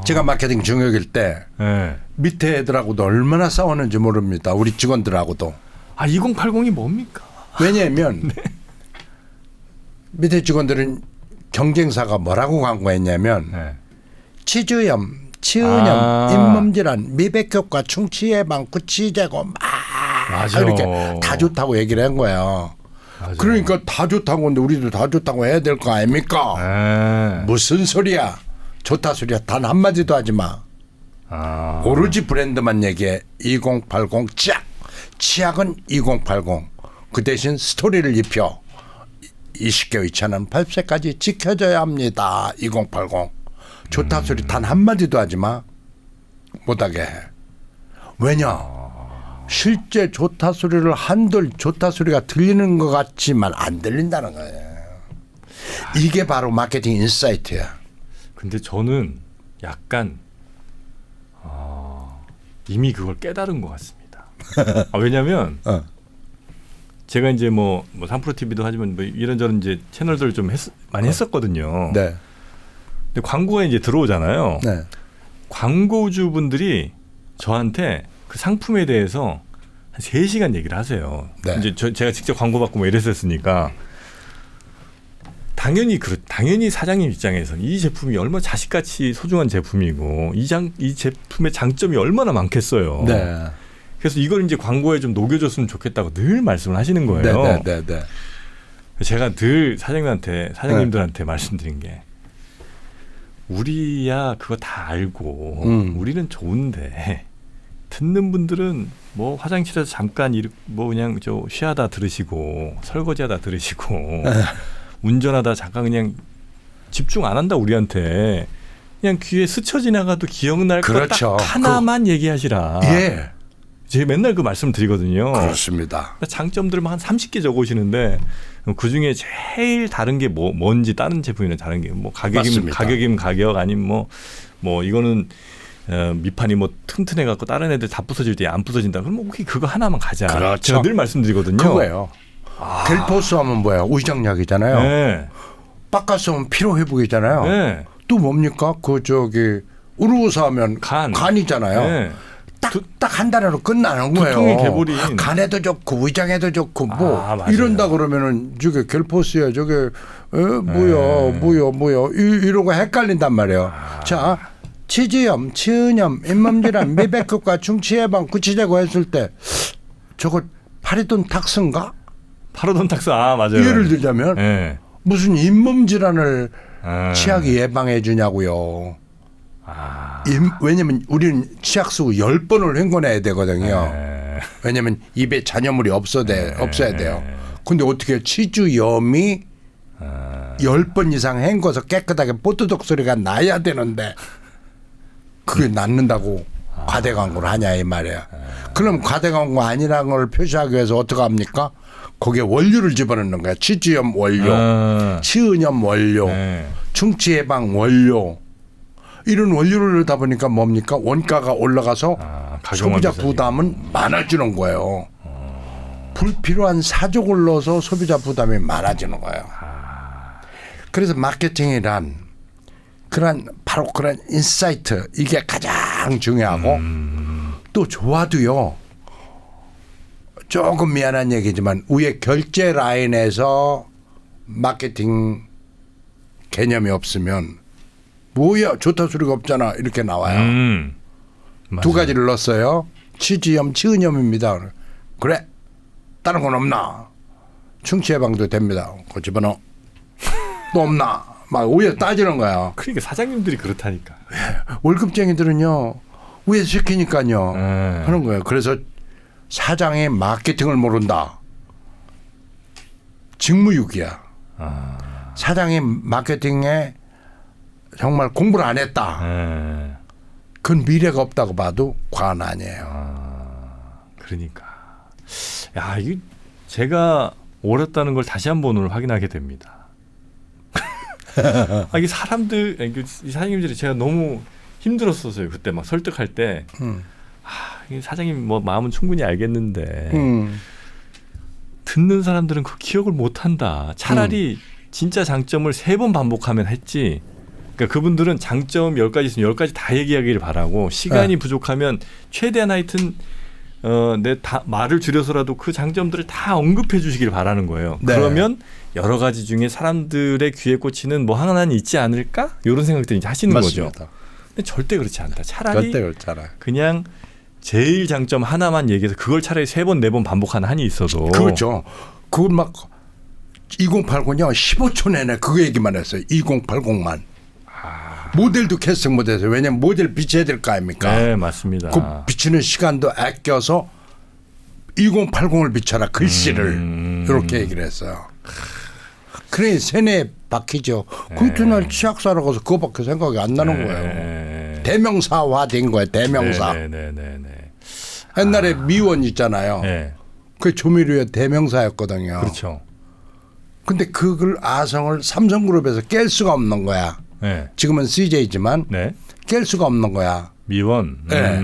제가 마케팅 중역일 때 네. 밑에 애들하고도 얼마나 싸웠는지 모릅니다. 우리 직원들하고도. 아 2080이 뭡니까? 왜냐하면 밑에 직원들은 경쟁사가 뭐라고 광고했냐면 네. 치주염, 치은염, 아. 잇몸 질환, 미백 효과, 충치 예방, 구취 제거 막 맞아. 이렇게 다 좋다고 얘기를 한 거예요. 맞아요. 그러니까 다 좋다고 하는데 우리도 다 좋다고 해야 될 거 아닙니까? 네. 무슨 소리야? 좋다 소리야. 단 한마디도 하지 마. 아. 오로지 브랜드만 얘기해. 2080 치약. 치약은 2080. 그 대신 스토리를 입혀. 20개 위치하는 8세까지 지켜줘야 합니다. 2080. 좋다 소리 단 한마디도 하지 마. 못하게 해. 왜냐? 실제 좋다 소리를 한들 좋다 소리가 들리는 것 같지만 안 들린다는 거예요. 이게 바로 마케팅 인사이트야. 근데 저는 약간 이미 그걸 깨달은 것 같습니다. 왜냐하면 제가 이제 뭐 삼프로 TV도 하지만 뭐 이런저런 이제 채널들 좀 많이 했었거든요. 네. 근데 광고가 이제 들어오잖아요. 네. 광고주분들이 저한테 그 상품에 대해서 한 3시간 얘기를 하세요. 네. 이제 제가 직접 광고 받고 뭐 이랬었으니까 당연히 사장님 입장에서 이 제품이 얼마나 자식같이 소중한 제품이고 이 제품의 장점이 얼마나 많겠어요. 네. 그래서 이걸 이제 광고에 좀 녹여줬으면 좋겠다고 늘 말씀을 하시는 거예요. 네. 네. 네. 제가 늘 사장님들한테 말씀드린 게 우리야 그거 다 알고 우리는 좋은데 듣는 분들은 뭐 화장실에서 잠깐 뭐 그냥 쉬하다 들으시고 설거지하다 들으시고 운전하다 잠깐 그냥 집중 안 한다 우리한테 그냥 귀에 스쳐 지나가도 기억날 것 그렇죠. 딱 하나만 얘기하시라. 예. 제가 맨날 그 말씀 드리거든요. 그렇습니다. 장점들만 한 30개 적으시는데 그 중에 제일 다른 게 뭔지 다른 제품이랑 다른 게 뭐 가격이면 가격 아니면 뭐 이거는 밑판이 뭐 튼튼해 갖고 다른 애들 다 부서질 때 안 부서진다. 그럼 오케이 그거 하나만 가자. 그렇죠. 제가 늘 말씀드리거든요. 그거예요. 델포스 하면 뭐야? 우장약이잖아요. 네. 바카스 하면 피로 회복이잖아요. 네. 또 뭡니까? 우르우스 하면 간이잖아요. 네. 딱 한 단어로 끝나는 거예요. 두통의 개보린. 간에도 좋고 위장에도 좋고 뭐 맞아요. 이런다 그러면은 저게 겔포스야 저게 뭐야 이러고 헷갈린단 말이에요. 자 치주염, 치은염, 잇몸 질환, 미백 효과, 충치 예방, 구취 제거 했을 때 저거 파리돈 탁스인가? 파로돈 탁스 맞아요. 예를 들자면 네. 무슨 잇몸 질환을 치약이 예방해 주냐고요. 왜냐면 우리는 치약 쓰고 10번을 헹궈내야 되거든요. 왜냐면 입에 잔여물이 없어야 돼요. 근데 어떻게 치주염이 10번 이상 헹궈서 깨끗하게 뽀뚜덕 소리가 나야 되는데 그게 낫는다고 과대 광고를 하냐 이 말이야. 그럼 과대 광고 아니라는 걸 표시하기 위해서 어떻게 합니까? 거기에 원료를 집어넣는 거야. 치주염 원료, 치은염 원료, 충치 예방 원료. 이런 원료를 넣다 보니까 뭡니까? 원가가 올라가서 소비자 부담은 많아지는 거예요. 불필요한 사족을 넣어서 소비자 부담이 많아지는 거예요. 그래서 마케팅이란 바로 그런 인사이트 이게 가장 중요하고 또 좋아도요. 조금 미안한 얘기지만 위에 결제 라인에서 마케팅 개념이 없으면 뭐야 좋다 소리가 없잖아 이렇게 나와요. 두 가지를 넣었어요. 치주염, 치은염입니다. 그래 다른 건 없나? 충치 예방도 됩니다. 그 집어넣어. 또 없나? 막 오히려 따지는 거야. 그러니까 사장님들이 그렇다니까. 월급쟁이들은요 위에서 시키니까요 하는 거예요. 그래서 사장의 마케팅을 모른다. 직무유기야. 사장이 마케팅에 정말 공부를 안 했다. 그건 미래가 없다고 봐도 과언 아니에요. 그러니까. 야, 이게 제가 옳았다는 걸 다시 한번 오늘 확인하게 됩니다. 이게 사람들, 이 사장님들이 제가 너무 힘들었었어요. 그때 막 설득할 때. 이 사장님 뭐 마음은 충분히 알겠는데 듣는 사람들은 그 기억을 못한다. 차라리 진짜 장점을 3번 반복하면 했지. 그러니까 그분들은 장점 10가지 있으면 10가지 다 얘기하기를 바라고 시간이 부족하면 최대한 하여튼 내 말을 줄여서라도 그 장점들을 다 언급해 주시길 바라는 거예요. 네. 그러면 여러 가지 중에 사람들의 귀에 꽂히는 뭐 하나는 있지 않을까? 이런 생각들을 이제 하시는 맞습니다. 거죠. 근데 절대 그렇지 않다. 차라리 절대 그렇지 않아요. 그냥 제일 장점 하나만 얘기해서 그걸 차라리 3번, 4번 반복하는 한이 있어도. 그렇죠. 그걸 막 2080요 15초 내내 그 얘기만 했어요. 2080만. 모델도 캐스팅 못해서 왜냐면 모델 비춰야 될 거 아닙니까? 네, 맞습니다. 그 비치는 시간도 아껴서 2080을 비춰라 글씨를 이렇게 얘기를 했어요. 그래 세뇌에 박히죠. 그날 치약사러 가서 그거밖에 생각이 안 나는 거예요. 대명사화 된 거예요. 대명사. 네네네. 옛날에 미원 있잖아요. 네. 그 조미료의 대명사였거든요. 그렇죠. 근데 그걸 아성을 삼성그룹에서 깰 수가 없는 거야. 네. 지금은 CJ지만 네. 깰 수가 없는 거야. 미원. 네.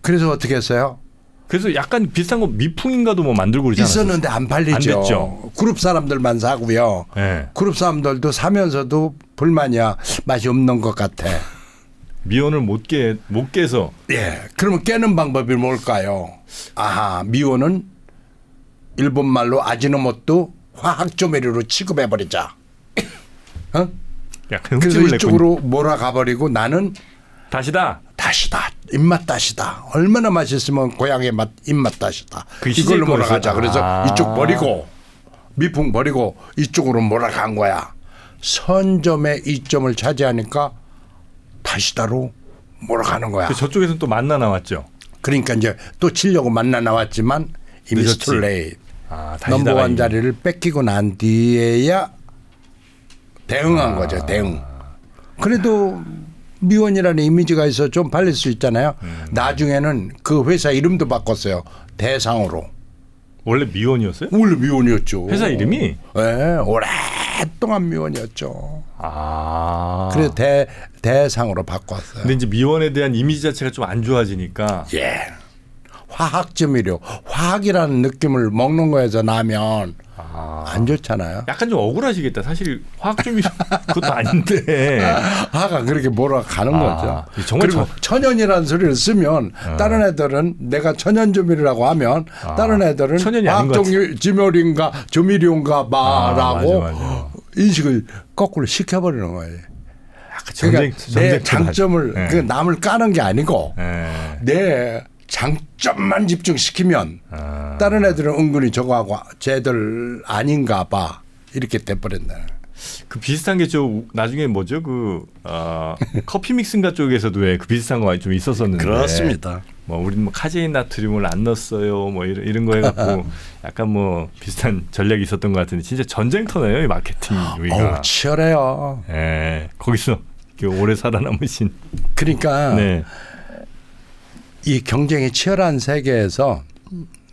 그래서 어떻게 했어요? 그래서 약간 비슷한 거 미풍인가도 뭐 만들고 그러지 않았어요? 있었는데 안 팔리죠. 안 됐죠. 그룹 사람들만 사고요. 네. 그룹 사람들도 사면서도 불만이야. 맛이 없는 것 같아. 미원을 못 깨서. 예. 그러면 깨는 방법이 뭘까요? 아하, 미원은 일본 말로 아지노모토 화학 조미료로 취급해 버리자. 어? 약간 그래서 흠집을 이쪽으로 몰아가 버리고 나는 다시다. 입맛 다시다. 얼마나 맛있으면 고향의 맛 입맛 다시다. 그 이걸로 몰아가자. 거기서. 그래서 이쪽 버리고 미풍 버리고 이쪽으로 몰아간 거야. 선점의 이점을 차지하니까 다시다로 몰아가는 거야. 저쪽에서는 또 만나 나왔죠. 그러니까 이제 또 치려고 만나 나왔지만 이미 늦었지. 스툴레이 다시다가 넘버원 이미. 자리를 뺏기고 난 뒤에야 대응한 거죠. 대응. 그래도 미원이라는 이미지가 있어 좀 팔릴 수 있잖아요. 나중에는 그 회사 이름도 바꿨어요. 대상으로. 원래 미원이었어요? 원래 미원이었죠. 회사 이름이? 네, 오랫동안 미원이었죠. 그래서 그래서 대상으로 바꿨어요. 근데 이제 미원에 대한 이미지 자체가 좀 안 좋아지니까. 예. 화학조미료, 화학이라는 느낌을 먹는 거에서 나면 안 좋잖아요. 약간 좀 억울하시겠다. 사실 화학조미료 그것도 아닌데. 화가 그렇게 몰아가는 거죠. 정말 그리고 천연이라는 소리를 쓰면 다른 애들은 내가 천연조미료라고 하면 다른 애들은 천연이 아닌 것 화학조미료인가 조미료인가 봐라고 맞아. 인식을 거꾸로 시켜버리는 거예요. 전쟁, 그러니까 내 장점을 네. 그 남을 까는 게 아니고 네. 내 장점만 집중시키면 다른 애들은 은근히 저거하고 쟤들 아닌가 봐 이렇게 돼버린다. 그 비슷한 게 좀 나중에 뭐죠 커피 믹스인가 쪽에서도 왜 그 비슷한 거 좀 있었었는데. 그렇습니다. 뭐 우리는 뭐 카제인 나트륨을 안 넣었어요. 뭐 이런 거 해갖고 약간 뭐 비슷한 전략이 있었던 것 같은데 진짜 전쟁터네요 이 마케팅 여기가. 치열해요. 예, 거기서 오래 살아남으신. 그러니까 네. 이 경쟁이 치열한 세계에서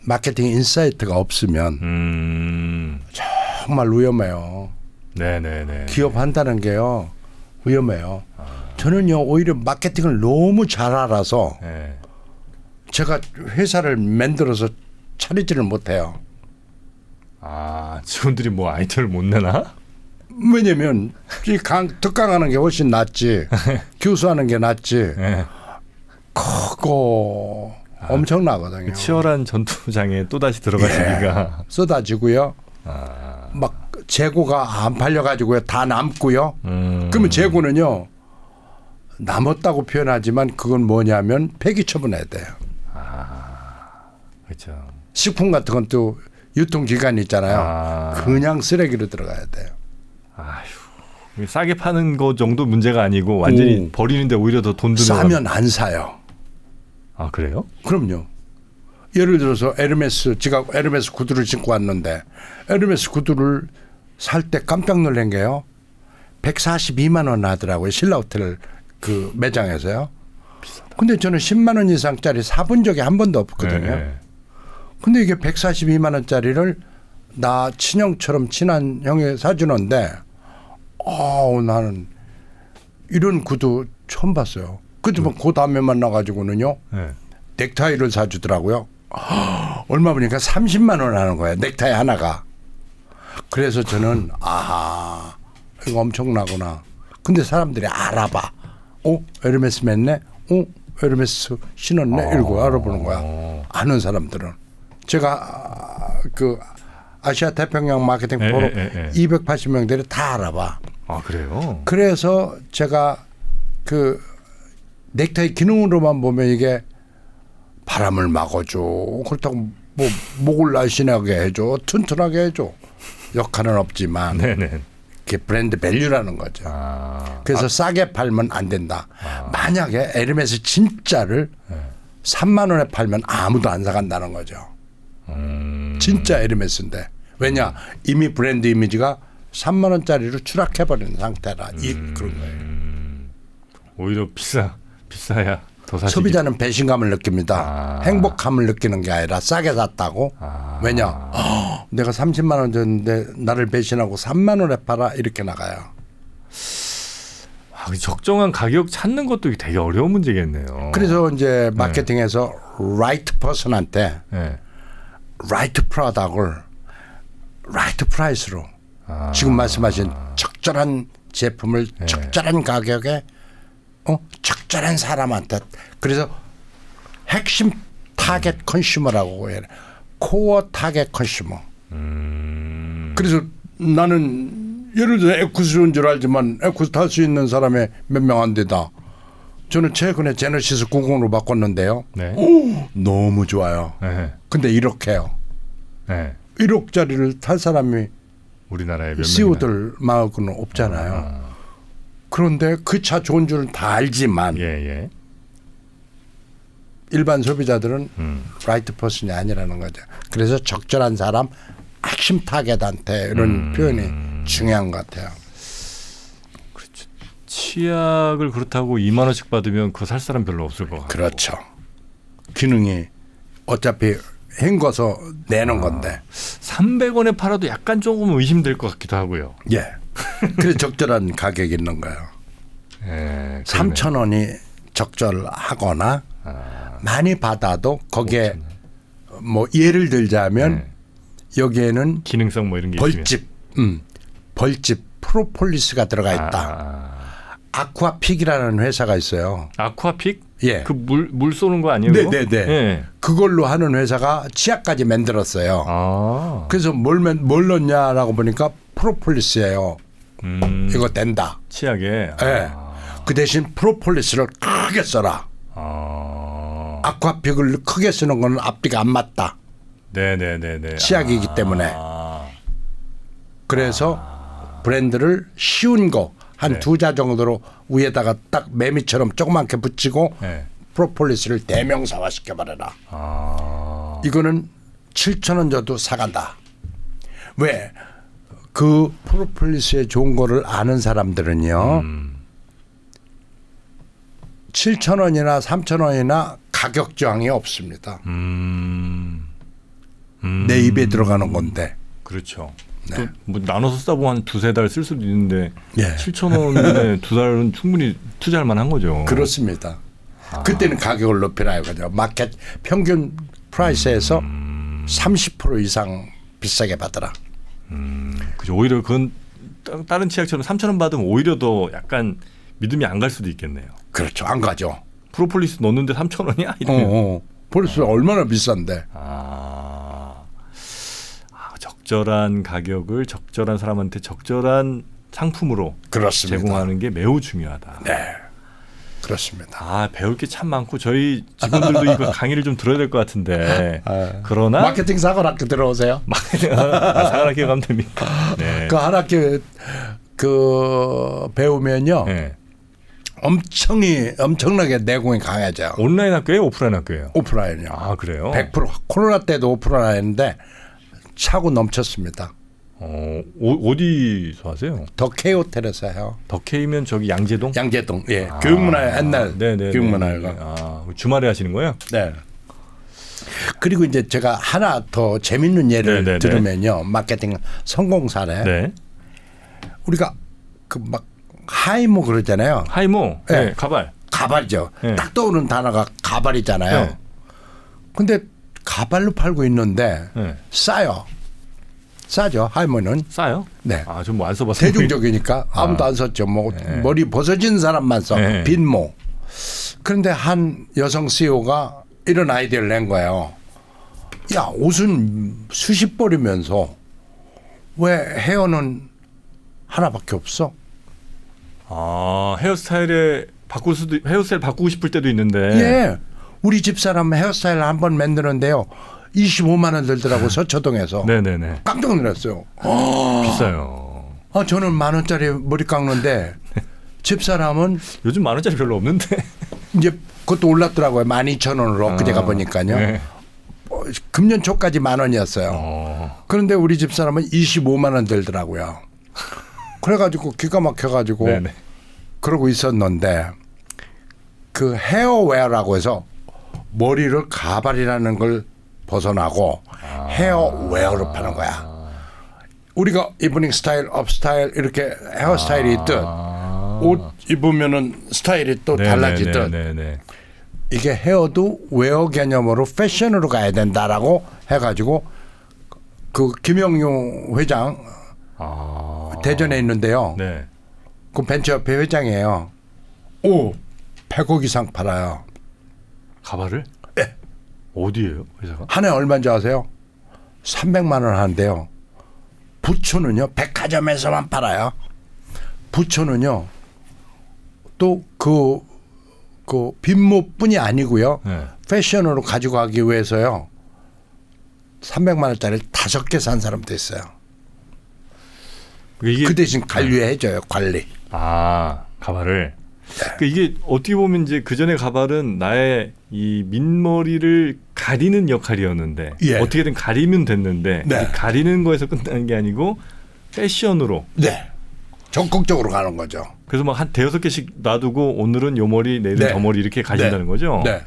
마케팅 인사이트가 없으면 정말 위험해요. 네네네. 기업 한다는 게요 위험해요. 저는요 오히려 마케팅을 너무 잘 알아서 네. 제가 회사를 만들어서 차리지를 못해요. 직원들이 뭐 아이디어를 못 내나? 왜냐면 특강하는 게 훨씬 낫지 교수하는 게 낫지 네. 크고 엄청나거든요. 치열한 전투장에 또 다시 들어가시기가. 쏟아지고요. 막 재고가 안 팔려가지고요 다 남고요. 그러면 재고는요 남았다고 표현하지만 그건 뭐냐면 폐기 처분해야 돼요. 그렇죠. 식품 같은 건 또 유통기간이 있잖아요. 그냥 쓰레기로 들어가야 돼요. 싸게 파는 거 정도 문제가 아니고 완전히 오. 버리는데 오히려 더 돈 드는. 싸면 안 사요. 아 그래요? 그럼요. 예를 들어서 제가 에르메스 구두를 신고 왔는데 에르메스 구두를 살 때 깜짝 놀란 게요. 142만 원 하더라고요. 신라호텔 그 매장에서요. 비싸다. 근데 저는 10만 원 이상짜리 사본 적이 한 번도 없거든요. 네. 근데 이게 142만 원짜리를 나 친형처럼 친한 형이 사주는데 나는 이런 구두 처음 봤어요. 그지만 그 다음에 만나가지고는요. 네. 넥타이를 사주더라고요. 얼마 보니까 30만 원 하는 거예요. 넥타이 하나가. 그래서 저는 이거 엄청나구나. 근데 사람들이 알아봐. 에르메스 맸네? 에르메스 신었네? 이러고 알아보는 거야. 아는 사람들은. 제가 그 아시아 태평양 마케팅 포럼 280명들이 다 알아봐. 아 그래요? 그래서 제가 그 넥타이 기능으로만 보면 이게 바람을 막아줘. 그렇다고 뭐 목을 날씬하게 해줘. 튼튼하게 해줘. 역할은 없지만 네네. 그게 브랜드 밸류라는 거죠. 그래서 싸게 팔면 안 된다. 만약에 에르메스 진짜를 3만 원에 팔면 아무도 안 사간다는 거죠. 진짜 에르메스인데. 왜냐? 이미 브랜드 이미지가 3만 원짜리로 추락해버린 상태라. 그런 거예요. 오히려 비싸야 더 사시기. 소비자는 배신감을 느낍니다. 행복함을 느끼는 게 아니라 싸게 샀다고. 왜냐? 내가 30만 원 줬는데 나를 배신하고 3만 원에 팔아 이렇게 나가요. 그 적정한 가격 찾는 것도 되게 어려운 문제겠네요. 그래서 이제 마케팅에서 right person한테 right product을 right price로 지금 말씀하신 적절한 제품을 적절한 가격에 적절한 사람한테. 그래서 핵심 타겟 컨슈머라고 해요. 코어 타겟 컨슈머. 그래서 나는 예를 들어 에쿠스인 줄 알지만 에쿠스 탈 수 있는 사람이 몇 명 안 되다. 저는 최근에 제너시스 90으로 바꿨는데요. 네. 너무 좋아요. 네. 근데 이렇게요. 네. 1억짜리를 탈 사람이 우리나라에 몇 CEO들 말고는 없잖아요. 그런데 그 차 좋은 줄은 다 알지만 예. 일반 소비자들은 라이트 퍼슨이 아니라는 거죠. 그래서 적절한 사람, 핵심 타겟한테 이런 표현이 중요한 것 같아요. 그렇죠. 치약을 그렇다고 2만 원씩 받으면 그거 살 사람 별로 없을 것 같아요. 그렇죠. 기능이 어차피 헹궈서 내는 건데. 300원에 팔아도 약간 조금 의심될 것 같기도 하고요. 예. 그래서 적절한 가격이 있는 거예요. 예, 3,000원이 적절하거나 많이 받아도 거기에 뭐 예를 들자면 여기에는 기능성 뭐 이런 게 벌집 프로폴리스가 들어가 있다. 아쿠아픽이라는 회사가 있어요. 아쿠아픽? 예. 그 물 쏘는 거 아니에요? 네네네. 예. 그걸로 하는 회사가 치약까지 만들었어요. 그래서 뭘 넣냐라고 보니까 프로폴리스예요. 이거 된다. 치약에. 네. 그 대신 프로폴리스를 크게 써라. 아쿠아픽을 크게 쓰는 거는 앞뒤가 안 맞다. 네네네네. 치약이기 때문에. 그래서 브랜드를 쉬운 거 한 두 자 정도로 위에다가 딱 매미처럼 조그맣게 붙이고 프로폴리스를 대명사화 시켜버려라. 이거는 7,000원 줘도 사간다. 왜? 그 프로폴리스의 좋은 거를 아는 사람들은요. 7,000원이나 3,000원이나 가격 저항이 없습니다. 내 입에 들어가는 건데. 그렇죠. 네. 또 뭐 나눠서 쓰다 보면 한 두세 달 쓸 수도 있는데 예. 7,000원에 두 달은 충분히 투자할 만한 거죠. 그렇습니다. 그때는 가격을 높이라 이거죠. 마켓 평균 프라이스에서 30% 이상 비싸게 받아라. 그죠. 오히려 그건 다른 치약처럼 3,000원 받으면 오히려 더 약간 믿음이 안 갈 수도 있겠네요. 그렇죠. 안 가죠. 프로폴리스 넣는데 3,000원이야? 벌써 얼마나 비싼데. 적절한 가격을 적절한 사람한테 적절한 상품으로 그렇습니다. 제공하는 게 매우 중요하다. 네. 그렇습니다. 배울 게 참 많고 저희 직원들도 이거 강의를 좀 들어야 될 것 같은데 그러나 마케팅 사관학교 들어오세요. 사관학교 가면 됩니까? 네. 그 학교 그 배우면요. 네. 엄청나게 내공이 강해져요. 온라인 학교예요, 오프라인 학교예요? 오프라인이요. 아, 그래요? 100% 코로나 때도 오프라인인데 차고 넘쳤습니다. 어디서 하세요? 더 K 호텔에서 해요. 더 K면 저기 양재동? 양재동. 예. 교육문화 옛날 네네. 교육문화가. 아, 주말에 하시는 거예요? 네. 그리고 이제 제가 하나 더 재밌는 예를 네네네. 들으면요. 마케팅 성공 사례. 네. 우리가 그 막 하이모 그러잖아요. 하이모. 네. 네. 가발. 가발이죠. 네. 딱 떠오르는 단어가 가발이잖아요. 네. 근데 가발로 팔고 있는데 네. 싸요. 싸죠. 하이모는. 싸요? 네. 아, 좀 뭐 안 써봤어요. 대중적이니까 아무도 안 썼죠. 뭐 네. 머리 벗어진 사람만 써. 네. 빈모. 그런데 한 여성 CEO가 이런 아이디어를 낸 거예요. 야, 옷은 수십 벌이면서 왜 헤어는 하나밖에 없어? 아, 헤어스타일 바꾸고 싶을 때도 있는데. 예. 우리 집사람 헤어스타일 한 번 만드는데요. 25만 원 들더라고 서초동에서. 네네네. 깜짝 놀랐어요. 비싸요. 아, 저는 10,000원짜리 머리 깎는데 집사람은 요즘 10,000원짜리 별로 없는데. 이제 그것도 올랐더라고요. 12,000원으로 엊그제 가보니까요. 네. 금년 초까지 10,000원이었어요. 그런데 우리 집사람은 25만 원 들더라고요. 그래가지고 기가 막혀가지고 네네. 그러고 있었는데 그 헤어웨어라고 해서 머리를 가발이라는 걸 벗어나고 헤어웨어로 파는 거야. 우리가 이브닝 스타일, 업 스타일 이렇게 헤어스타일이 있듯 옷 입으면은 스타일이 또 달라지듯 네네네. 이게 헤어도 웨어 개념으로 패션으로 가야 된다라고 해가지고 그 김영용 회장 대전에 있는데요. 네. 그 벤처협회 회장이에요. 오, 100억 이상 팔아요. 가발을? 네. 어디예요, 회사가? 한 해 얼마인지 아세요? 300만 원 하는데요. 부초는요, 백화점에서만 팔아요. 부초는요, 또 그 빈모뿐이 아니고요. 네. 패션으로 가지고 가기 위해서요. 300만 원짜리 5개 산 사람도 있어요. 이게 그 대신 관리해줘요, 관리. 아, 가발을. 그러니까 이게 어떻게 보면 이제 그 전에 가발은 나의 이 민머리를 가리는 역할이었는데 예. 어떻게든 가리면 됐는데 네. 이 가리는 거에서 끝나는 게 아니고 패션으로. 네. 적극적으로 가는 거죠. 그래서 막 한 대여섯 개씩 놔두고 오늘은 요 머리, 내일은 네. 저 머리 이렇게 가진다는 거죠. 네.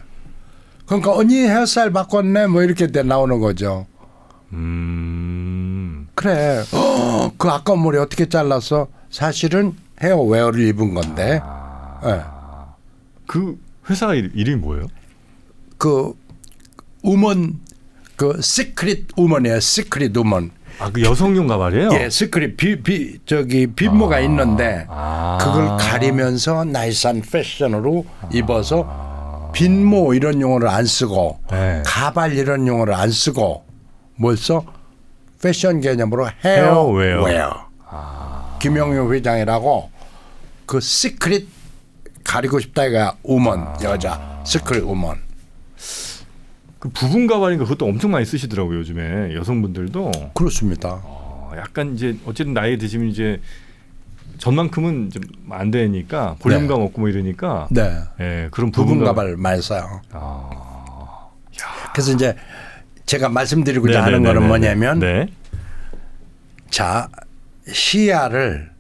그러니까 언니 헤어스타일 바꿨네 뭐 이렇게 나오는 거죠. 그래. 그 아까운 머리 어떻게 잘랐어? 사실은 헤어웨어를 입은 건데. 네. 그 회사 이름이 뭐예요? 그 우먼 그 시크릿 우먼이에요. 시크릿 우먼. 아, 그 여성용 가발이에요? 예, 시크릿 저기 빈모가 있는데 아. 그걸 가리면서 나이스한 패션으로 입어서 빈모 이런 용어를 안 쓰고 네. 가발 이런 용어를 안 쓰고 뭘 써? 패션 개념으로 헤어웨어. 헤어웨어. 김영용 회장이라고 그 시크릿 가리고 싶다 이가 우먼 여자 시크릿 우먼. 그 부분 가발인가 그것도 엄청 많이 쓰시더라고요 요즘에 여성분들도. 그렇습니다. 약간 이제 어쨌든 나이 드시면 이제 전만큼은 좀 안 되니까 볼륨감 없고 뭐 이러니까. 네. 예, 그런 부분 가발 많이 써요. 그래서 이제 제가 말씀드리고자 하는 거는 뭐냐면 네. 자 시야를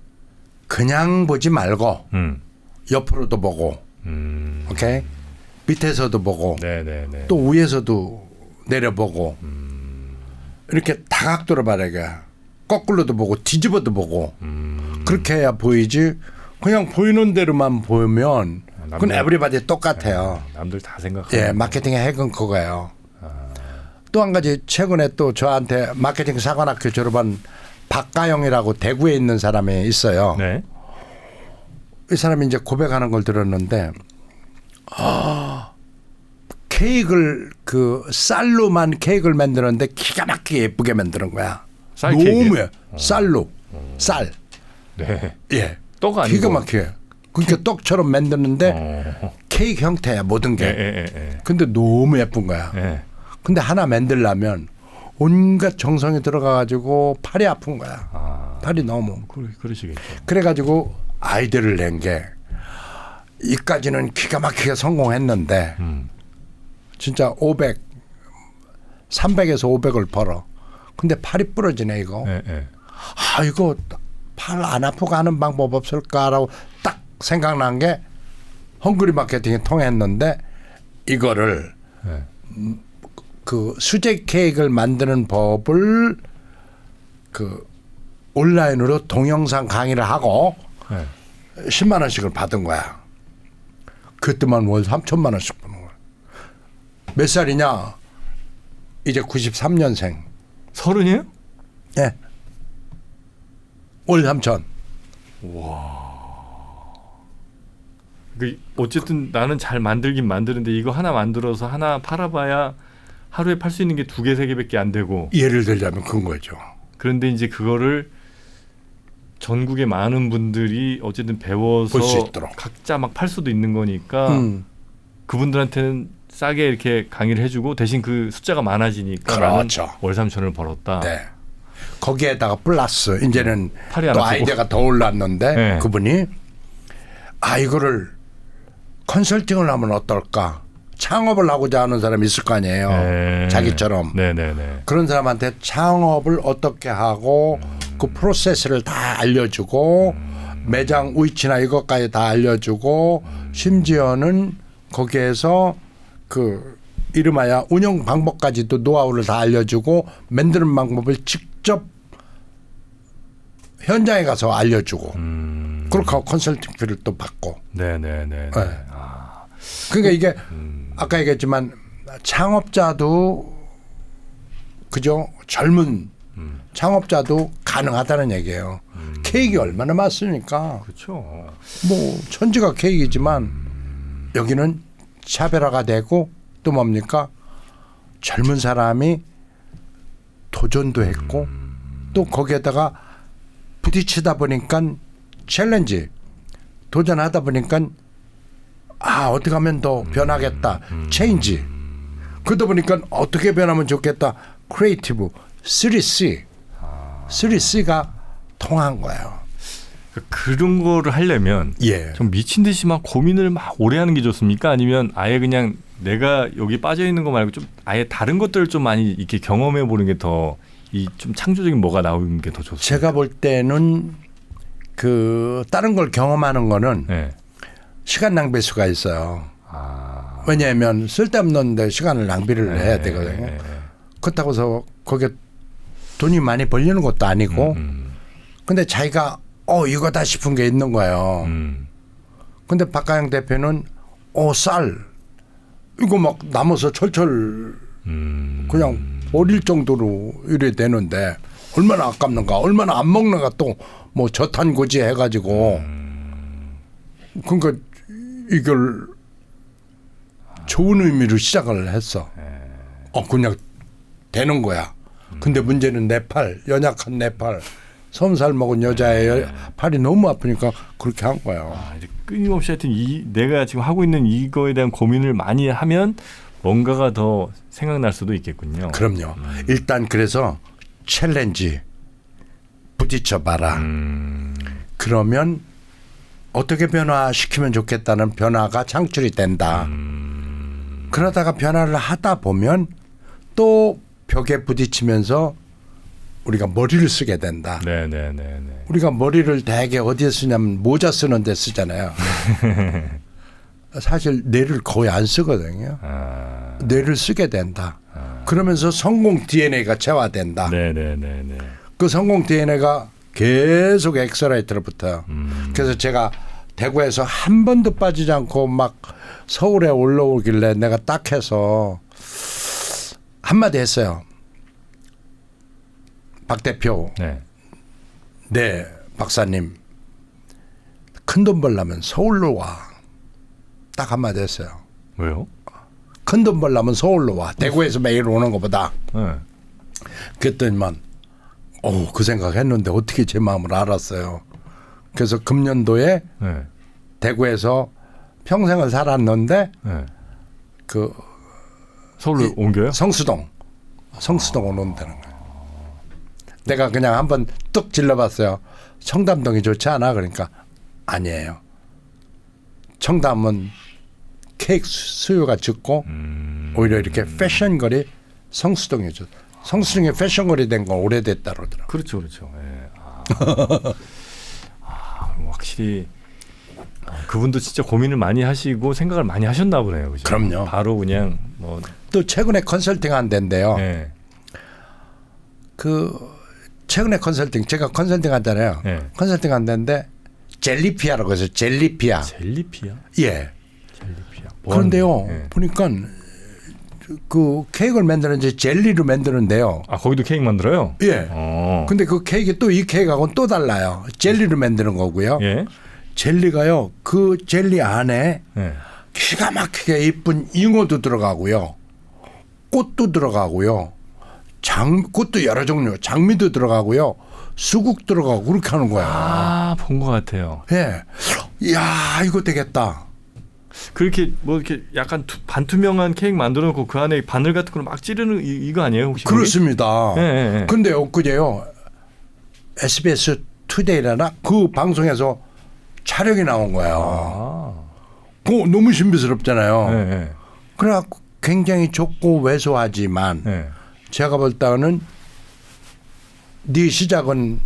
그냥 보지 말고 옆으로도 보고 오케이 밑에서도 보고 네네네. 또 위에서도 내려보고 이렇게 다각도로 바라게 거꾸로도 보고 뒤집어도 보고 그렇게 해야 보이지 그냥 보이는 대로만 보면 그건 에브리바디 똑같아요. 남들 다 생각하는. 예, 마케팅의 핵은 그거예요. 또 한 가지 최근에 또 저한테 마케팅 사관학교 졸업한 박가영이라고 대구에 있는 사람이 있어요. 네. 이 사람이 이제 고백하는 걸 들었는데 케이크를 그 쌀로만 케이크를 만드는데 기가 막히게 예쁘게 만드는 거야. 쌀 너무 케이크요? 쌀로 쌀. 네. 예. 떡 아니고. 기가 막히게. 그러니까 떡처럼 만드는데 케이크 형태야 모든 게. 예. 근데 너무 예쁜 거야. 예. 근데 하나 만들려면 온갖 정성이 들어가가지고 팔이 아픈 거야. 팔이 너무. 그러시겠죠. 그래가지고 아이디어를 낸 게 이까지는 기가 막히게 성공했는데 진짜 300에서 500을 벌어. 근데 팔이 부러지네 이거. 네. 아 이거 팔 안 아프고 하는 방법 없을까라고 딱 생각난 게 헝그리 마케팅이 통했는데 이거를 네. 그 수제 케이크를 만드는 법을 그 온라인으로 동영상 강의를 하고 네. 10만 원씩을 받은 거야. 그때만 월 3천만 원씩 버는 거야. 몇 살이냐? 이제 93년생. 30이에요? 예. 월 3천. 그 어쨌든 나는 잘 만들긴 만드는데 이거 하나 만들어서 하나 팔아봐야 하루에 팔 수 있는 게 2개, 3개밖에 안 되고. 예를 들자면 그런 거죠. 그런데 이제 그거를 전국의 많은 분들이 어쨌든 배워서 볼수 있도록. 각자 막 팔 수도 있는 거니까 그분들한테는 싸게 이렇게 강의를 해주고 대신 그 숫자가 많아지니까 그렇죠. 나는 월 3천을 벌었다. 네. 거기에다가 플러스 이제는 팔이 안 또 아프고. 아이디어가 더 올랐는데 네. 그분이 이거를 컨설팅을 하면 어떨까? 창업을 하고자 하는 사람이 있을 거 아니에요. 네. 자기처럼. 네네네. 그런 사람한테 창업을 어떻게 하고 그 프로세스를 다 알려주고 매장 위치나 이것까지 다 알려주고 심지어는 거기에서 그 이름하여 운영 방법까지도 노하우를 다 알려주고 만드는 방법을 직접 현장에 가서 알려주고 그렇게 하고 컨설팅비를 또 받고. 네네네. 네. 그러니까 이게 아까 얘기했지만 창업자도 그죠? 젊은 창업자도 가능하다는 얘기예요. 케이크 얼마나 많습니까? 그렇죠. 뭐 천지가 케이크지만 여기는 차별화가 되고 또 뭡니까? 젊은 사람이 도전도 했고 또 거기에다가 부딪히다 보니까 챌린지 도전하다 보니까 어떻게 하면 더 변하겠다. 체인지. 그러다 보니까 어떻게 변하면 좋겠다. 크리에이티브. 3C. 3C가 통한 거예요. 그런 거를 하려면 예. 좀 미친 듯이 막 고민을 막 오래 하는 게 좋습니까? 아니면 아예 그냥 내가 여기 빠져 있는 거 말고 좀 아예 다른 것들을 좀 많이 이렇게 경험해 보는 게 더 이 좀 창조적인 뭐가 나오는 게 더 좋습니까? 제가 볼 때는 그 다른 걸 경험하는 거는 네. 시간 낭비일 수가 있어요. 왜냐하면 쓸데없는데 시간을 낭비를 해야 되거든요. 그렇다고 해서 거기에 돈이 많이 벌리는 것도 아니고 근데 자기가 이거다 싶은 게 있는 거예요. 근데 박가영 대표는 쌀 이거 막 남아서 철철 그냥 버릴 정도로 이래 되는데 얼마나 아깝는가 얼마나 안 먹는가 또 뭐 저탄고지 해가지고 그러니까 이걸 좋은 의미로 시작을 했어. 그냥 되는 거야. 근데 문제는 내 팔, 연약한 내 팔, 30살 먹은 여자의 팔이 너무 아프니까 그렇게 한 거예요. 이제 끊임없이 하여튼 내가 지금 하고 있는 이거에 대한 고민을 많이 하면 뭔가가 더 생각날 수도 있겠군요. 그럼요. 일단 그래서 챌린지 부딪혀봐라. 그러면 어떻게 변화시키면 좋겠다는 변화가 창출이 된다. 그러다가 변화를 하다 보면 또 벽에 부딪히면서 우리가 머리를 쓰게 된다. 네네네. 우리가 머리를 대개 어디에 쓰냐면 모자 쓰는 데 쓰잖아요. 사실 뇌를 거의 안 쓰거든요. 뇌를 쓰게 된다. 그러면서 성공 DNA가 체화된다. 네네네. 그 성공 DNA가 계속 엑스라이트로 붙어요. 그래서 제가 대구에서 한 번도 빠지지 않고 막 서울에 올라오길래 내가 딱 해서 한마디 했어요. 박 대표, 네 박사님, 큰 돈 벌려면 서울로 와. 딱 한마디 했어요. 왜요? 큰 돈 벌려면 서울로 와. 대구에서 매일 오는 것보다. 네. 그랬더니만 그 생각했는데 어떻게 제 마음을 알았어요. 그래서 금년도에 대구에서 평생을 살았는데 그 서울로 옮겨요? 성수동 성수동으로 온다는 거예요. 내가 그냥 한번 뚝 질러봤어요. 청담동이 좋지 않아? 그러니까 아니에요. 청담은 케이크 수요가 적고 오히려 이렇게 패션거리 성수동이 좋. 성수동에 패션거리 된 건 오래됐다 그러더라고요. 그렇죠, 그렇죠. 예. 확실히 그분도 진짜 고민을 많이 하시고 생각을 많이 하셨나 보네요. 그죠? 그럼요. 바로 그냥 뭐. 또 최근에 컨설팅 한 데인데요. 예. 그 최근에 컨설팅 제가 컨설팅 하잖아요. 예. 컨설팅 한 데인데 젤리피아라고 해서 젤리피아. 젤리피아? 예. 젤리피아. 그런데요. 예. 보니까 그 케이크를 만드는지 젤리로 만드는데요. 아 거기도 케이크 만들어요? 예. 어. 근데 그 케이크 또 이 케이크하고는 또 달라요. 젤리로 만드는 거고요. 예. 젤리가요. 그 젤리 안에 예. 기가 막히게 이쁜 잉어도 들어가고요. 꽃도 들어가고요. 꽃도 여러 종류. 장미도 들어가고요. 수국 들어가고 그렇게 하는 거야. 아, 본 것 같아요. 예. 이야, 이거 되겠다. 그렇게 뭐 이렇게 약간 반투명한 케이크 만들어 놓고 그 안에 바늘 같은 걸 막 찌르는 이거 아니에요, 혹시? 그렇습니다. 예, 예, 예. 근데 엊그제요. SBS 투데이라나 그 방송에서 촬영이 나온 거예요. 아. 그거 너무 신비스럽잖아요. 예, 예. 그래갖고 굉장히 좁고 왜소하지만 예. 제가 볼 때는 네 시작은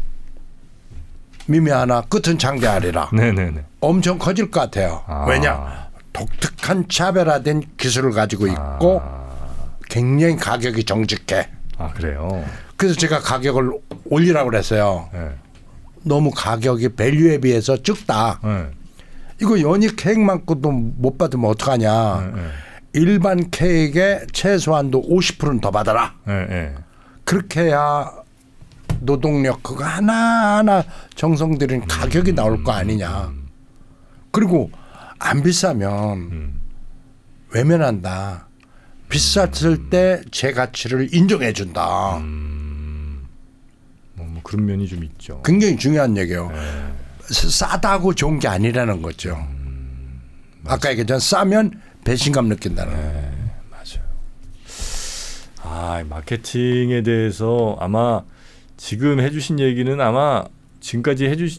미미하나 끝은 장대하리라. 네, 네, 네. 엄청 커질 것 같아요. 아. 왜냐? 독특한 차별화된 기술을 가지고 있고 굉장히 가격이 정직해. 아, 그래요. 그래서 제가 가격을 올리라고 그랬어요. 예. 너무 가격이 밸류에 비해서 적다. 예. 이거 연잎 케이크만큼도 못 받으면 어떡하냐. 예. 일반 케이크의 최소한도 50%는 더 받아라. 예. 예. 그렇게 해야 노동력 그거 하나하나 정성 들인 가격이 나올 거 아니냐. 그리고 안 비싸면 외면한다. 비쌌을 때 제 가치를 인정해 준다. 뭐 그런 면이 좀 있죠. 굉장히 중요한 얘기예요. 싸다고 좋은 게 아니라는 거죠. 아까 얘기했잖아요. 싸면 배신감 느낀다는 거예요. 맞아요. 아, 마케팅에 대해서 아마 지금 해주신 얘기는 아마 지금까지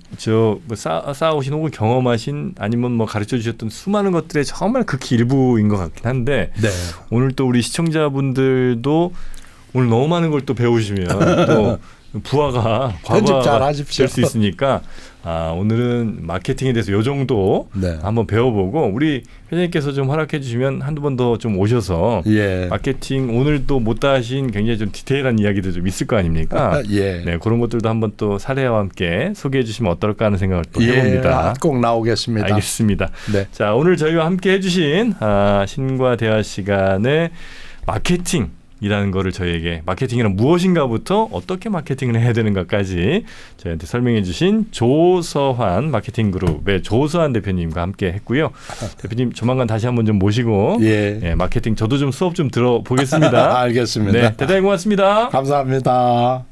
쌓아오신 혹은 경험하신 아니면 뭐 가르쳐 주셨던 수많은 것들의 정말 극히 일부인 것 같긴 한데 네. 오늘 또 우리 시청자분들도 오늘 너무 많은 걸 또 배우시면 또 부하가 편집 잘 과부하가 하십시오. 될 수 있으니까 오늘은 마케팅에 대해서 요 정도 네. 한번 배워보고 우리 회장님께서 좀 허락해 주시면 한두 번 더 좀 오셔서 예. 마케팅 오늘도 못다 하신 굉장히 좀 디테일한 이야기도 좀 있을 거 아닙니까? 예. 네, 그런 것들도 한번 또 사례와 함께 소개해 주시면 어떨까 하는 생각을 또 예. 해봅니다. 꼭 나오겠습니다. 알겠습니다. 네. 자, 오늘 저희와 함께 해주신 신과 대화 시간에 마케팅이라는 거를 저희에게 마케팅이란 무엇인가부터 어떻게 마케팅을 해야 되는가까지 저희한테 설명해 주신 조서환 마케팅그룹의 조서환 대표님과 함께 했고요. 대표님 조만간 다시 한번 좀 모시고 예. 마케팅 저도 좀 수업 좀 들어보겠습니다. 알겠습니다. 네, 대단히 고맙습니다. 감사합니다.